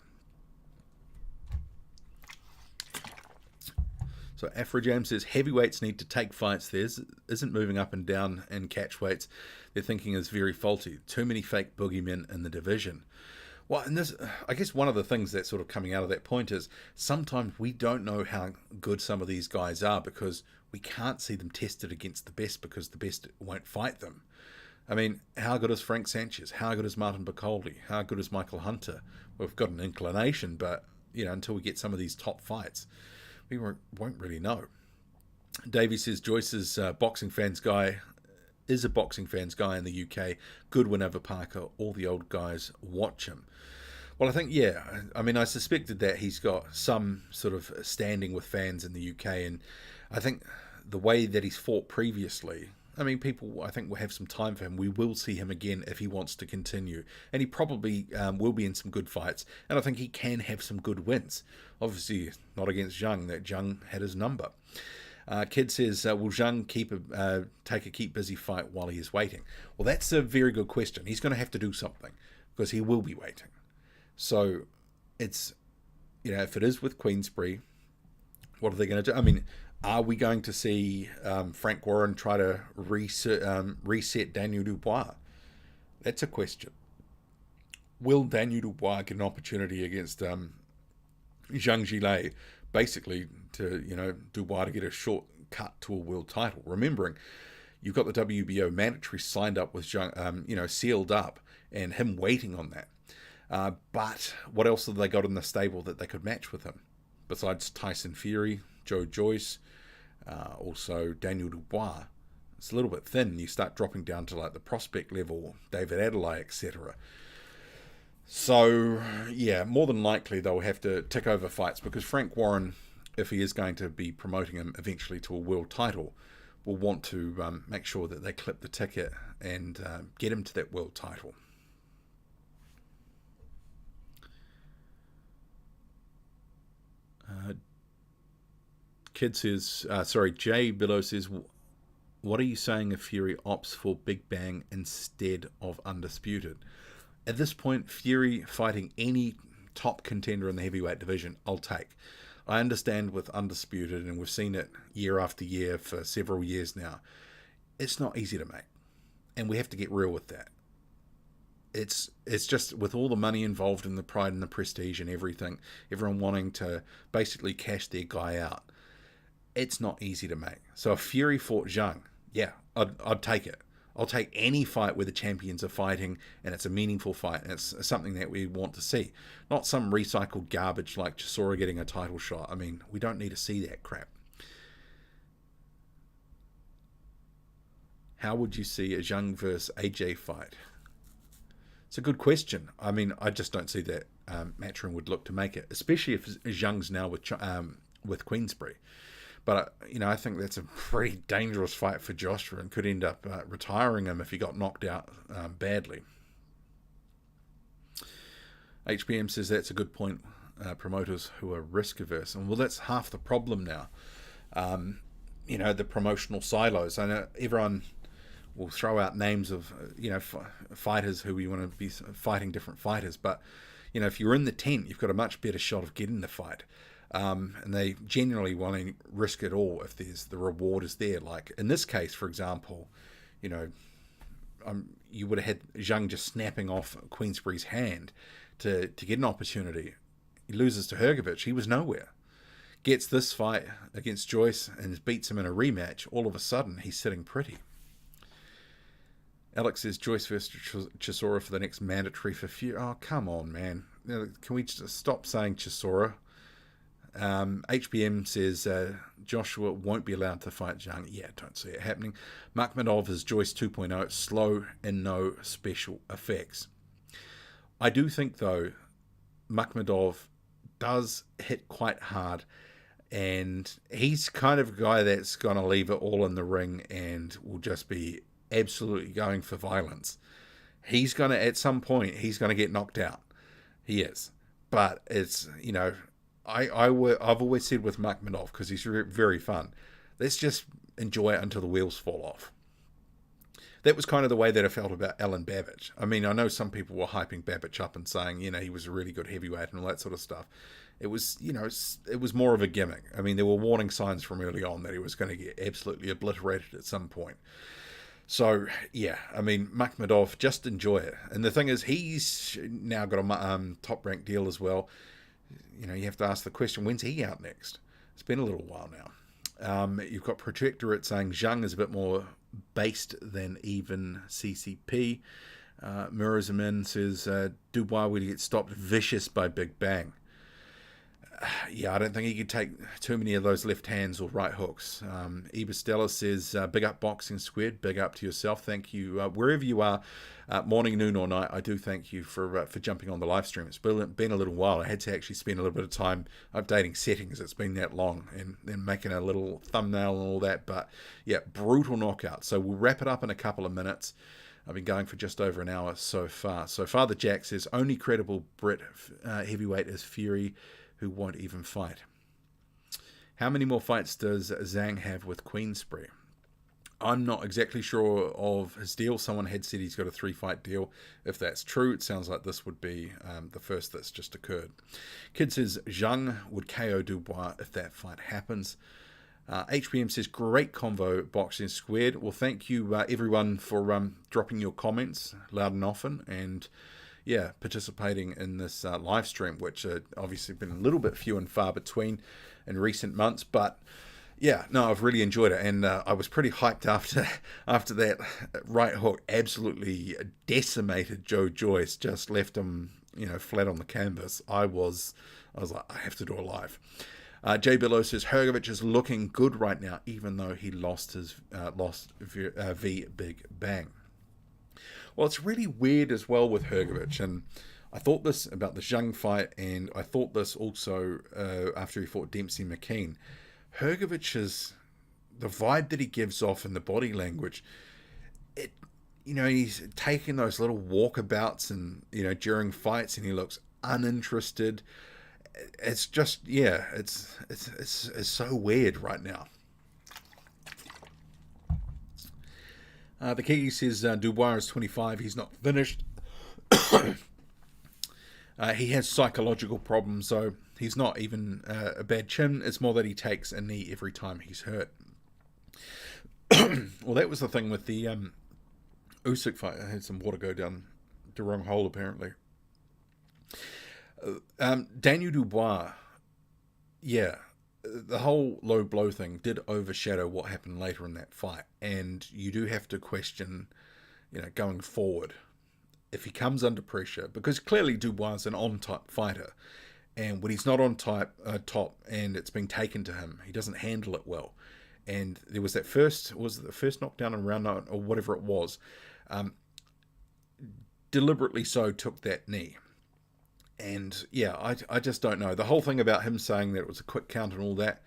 So Afrojam says, heavyweights need to take fights. There isn't moving up and down in catch weights. Their thinking is very faulty. Too many fake boogeymen in the division. Well, and this, I guess one of the things that's sort of coming out of that point is sometimes we don't know how good some of these guys are because we can't see them tested against the best because the best won't fight them. I mean, how good is Frank Sanchez? How good is Martin Bacoli? How good is Michael Hunter? We've got an inclination, but, until we get some of these top fights, we won't really know. Davey says Joyce is a boxing fans guy in the UK. Good win over Parker. All the old guys watch him. Well, I think, I suspected that he's got some sort of standing with fans in the UK, and I think the way that he's fought previously, people, I think, will have some time for him. We will see him again if he wants to continue, and he probably will be in some good fights, and I think he can have some good wins. Obviously, not against Zhang. That Zhang had his number. Kid says, will Zhang take a keep busy fight while he is waiting? Well, that's a very good question. He's going to have to do something because he will be waiting. So it's, if it is with Queensberry, what are they going to do? Are we going to see Frank Warren try to reset Daniel Dubois? That's a question. Will Daniel Dubois get an opportunity against Zhang Zhilei, basically to, Dubois to get a short cut to a world title? Remembering, you've got the WBO mandatory signed up with Zhang, sealed up, and him waiting on that. But what else have they got in the stable that they could match with him? Besides Tyson Fury, Joe Joyce, also Daniel Dubois. It's a little bit thin. You start dropping down to like the prospect level, David Adelaide, etc. So, more than likely they'll have to tick over fights because Frank Warren, if he is going to be promoting him eventually to a world title, will want to make sure that they clip the ticket and get him to that world title. Jay Billow says, what are you saying if Fury opts for Big Bang instead of Undisputed? At this point, Fury fighting any top contender in the heavyweight division, I'll take. I understand with Undisputed, and we've seen it year after year for several years now, it's not easy to make. And we have to get real with that. It's just with all the money involved in the pride and the prestige and everything, everyone wanting to basically cash their guy out, it's not easy to make. So if Fury fought Zhang, yeah, I'd take it. I'll take any fight where the champions are fighting and it's a meaningful fight and it's something that we want to see. Not some recycled garbage like Chisora getting a title shot. I mean, we don't need to see that crap. How would you see a Zhang versus AJ fight? It's a good question. I mean, I just don't see that Matchroom would look to make it, especially if Zhang's now with Queensberry. But, I think that's a pretty dangerous fight for Joshua and could end up retiring him if he got knocked out badly. HPM says that's a good point. Promoters who are risk averse. And, well, that's half the problem now. The promotional silos. I know everyone will throw out names of, fighters who you want to be fighting different fighters. But, if you're in the tent, you've got a much better shot of getting the fight. And they generally want to risk it all if the reward is there. Like in this case, for example, you would have had Zhang just snapping off Queensberry's hand to get an opportunity. He loses to Hrgović. He was nowhere. Gets this fight against Joyce and beats him in a rematch. All of a sudden, he's sitting pretty. Alex says Joyce versus Chisora for the next mandatory for Fury. Oh, come on, man. Can we just stop saying Chisora? HBM says Joshua won't be allowed to fight Zhang. Yeah, don't see it happening. Makhmedov is Joyce 2.0, slow and no special effects. I do think, though, Makhmedov does hit quite hard, and he's kind of a guy that's going to leave it all in the ring and will just be absolutely going for violence. He's going to, at some point, he's going to get knocked out. He is. But it's, I've always said with Makhmedov, because he's very fun, let's just enjoy it until the wheels fall off. That was kind of the way that I felt about Alan Babbage. I mean, I know some people were hyping Babbage up and saying, he was a really good heavyweight and all that sort of stuff. It was, it was more of a gimmick. I mean, there were warning signs from early on that he was going to get absolutely obliterated at some point. So, yeah, I mean, Makhmedov, just enjoy it. And the thing is, he's now got a top-ranked deal as well. You have to ask the question, when's he out next? It's been a little while now. You've got Protectorate saying Zhang is a bit more based than even CCP. Murazamin says Dubois will get stopped vicious by Big Bang. Yeah, I don't think he could take too many of those left hands or right hooks. Ebastella says, big up Boxing Squared, big up to yourself. Thank you. Wherever you are, morning, noon or night, I do thank you for jumping on the live stream. It's been a little while. I had to actually spend a little bit of time updating settings. It's been that long and then making a little thumbnail and all that. But yeah, brutal knockout. So we'll wrap it up in a couple of minutes. I've been going for just over an hour so far. So Father Jack says, only credible Brit heavyweight is Fury, who won't even fight. How many more fights does Zhang have with Queensberry? I'm not exactly sure of his deal. Someone had said he's got a 3-fight deal. If that's true, it sounds like this would be the first that's just occurred. Kid says Zhang would KO Dubois if that fight happens. HBM says, great convo, Boxing Squared. Well, thank you, everyone, for dropping your comments loud and often, and yeah, participating in this live stream, which obviously been a little bit few and far between in recent months. But yeah, no, I've really enjoyed it, and I was pretty hyped after that right hook absolutely decimated Joe Joyce, just left him flat on the canvas. I was like, I have to do a live. Jay Billow says Hrgović is looking good right now, even though he lost v Big Bang. Well, it's really weird as well with Hrgović, and I thought this about the Zhang fight, and I thought this also after he fought Dempsey McKean. Hrgović is the vibe that he gives off in the body language. He's taking those little walkabouts and during fights, and he looks uninterested. It's just it's so weird right now. The Kiki says Dubois is 25. He's not finished. He has psychological problems, so he's not even a bad chin. It's more that he takes a knee every time he's hurt. Well, that was the thing with the Usyk fight. I had some water go down the wrong hole, apparently. Daniel Dubois, yeah, the whole low blow thing did overshadow what happened later in that fight, and you do have to question, going forward, if he comes under pressure, because clearly Dubois is an on-type fighter, and when he's not on top and it's being taken to him, he doesn't handle it well. And there was that was it the first knockdown in round 9 or whatever it was, deliberately so took that knee. And yeah, I just don't know. The whole thing about him saying that it was a quick count and all that,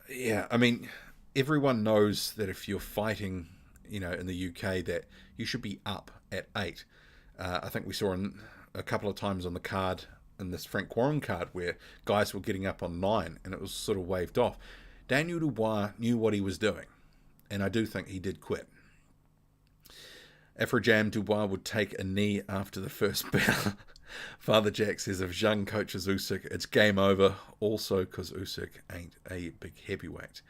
yeah, I mean, everyone knows that if you're fighting, in the UK, that you should be up at 8. I think we saw a couple of times on the card, in this Frank Warren card, where guys were getting up on 9 and it was sort of waved off. Daniel Dubois knew what he was doing, and I do think he did quit. Afrojam Dubois would take a knee after the first bout. Father Jack says if Zhang coaches Usyk, it's game over. Also, because Usyk ain't a big heavyweight.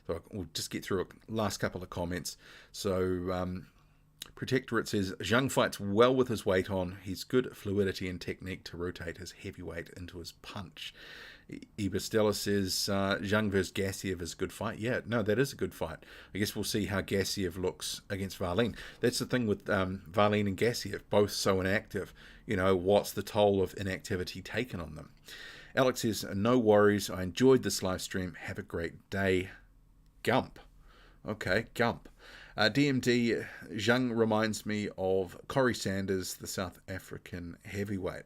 So we'll just get through a last couple of comments. So, Protectorate says Zhang fights well with his weight on. He's good fluidity and technique to rotate his heavyweight into his punch. Ibastella says Zhang vs. Gassiev is a good fight. Yeah, no, that is a good fight. I guess we'll see how Gassiev looks against Wallin. That's the thing with Wallin and Gassiev, both so inactive. What's the toll of inactivity taken on them? Alex says, no worries. I enjoyed this live stream. Have a great day. Gump. Okay, Gump. DMD, Zhang reminds me of Corey Sanders, the South African heavyweight.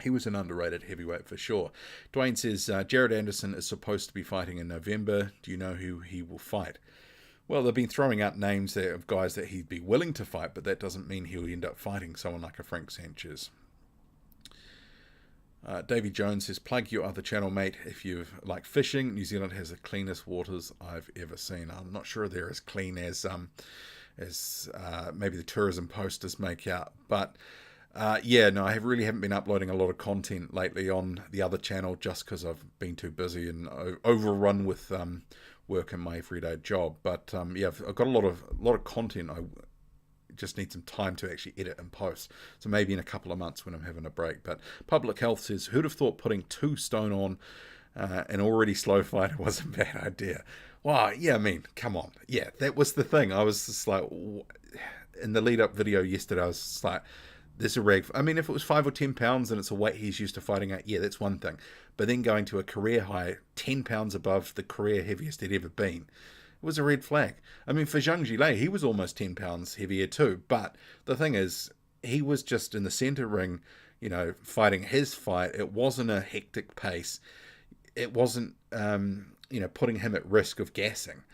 He was an underrated heavyweight for sure. Dwayne says, Jared Anderson is supposed to be fighting in November. Do you know who he will fight? Well, they've been throwing out names there of guys that he'd be willing to fight, but that doesn't mean he'll end up fighting someone like a Frank Sanchez. Davy Jones says, plug your other channel, mate, if you like fishing. New Zealand has the cleanest waters I've ever seen. I'm not sure they're as clean as maybe the tourism posters make out, but yeah, no, I really haven't been uploading a lot of content lately on the other channel just because I've been too busy and overrun with work and my everyday job. But yeah, I've got a lot of content. I just need some time to actually edit and post. So maybe in a couple of months when I'm having a break. But Public Health says, who'd have thought putting 2 stone on an already slow fighter was a bad idea? Wow, yeah, I mean, come on. Yeah, that was the thing. I was just like, in the lead-up video yesterday, I was just like, there's a reg. I mean, if it was 5 or 10 pounds and it's a weight he's used to fighting at, yeah, that's one thing. But then going to a career high, 10 pounds above the career heaviest he'd ever been, it was a red flag. I mean, for Zhang Zhilei, he was almost 10 pounds heavier too. But the thing is, he was just in the center ring, fighting his fight. It wasn't a hectic pace. It wasn't, putting him at risk of gassing.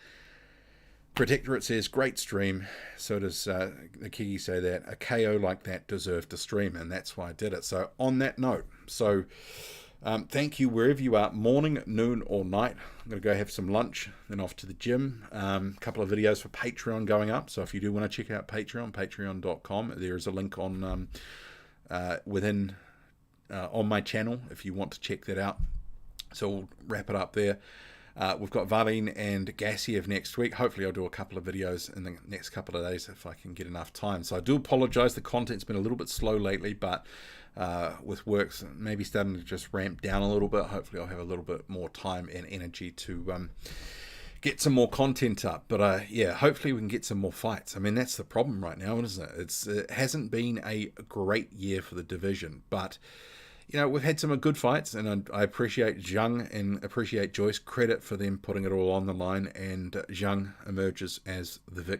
Protectorate says, great stream. So does the Kiki say that a KO like that deserved a stream, and that's why I did it. So on that note, thank you wherever you are, morning, noon, or night. I'm going to go have some lunch, then off to the gym. A couple of videos for Patreon going up. So if you do want to check out Patreon, patreon.com, there is a link on on my channel if you want to check that out. So we'll wrap it up there. We've got Wallin and Gassiev next week. Hopefully I'll do a couple of videos in the next couple of days if I can get enough time. So I do apologize. The content's been a little bit slow lately, but with works maybe starting to just ramp down a little bit, hopefully I'll have a little bit more time and energy to get some more content up. But yeah, hopefully we can get some more fights. I mean, that's the problem right now, isn't it? It hasn't been a great year for the division, but we've had some good fights, and I appreciate Zhang and appreciate Joyce. Credit for them putting it all on the line, and Zhang emerges as the victor.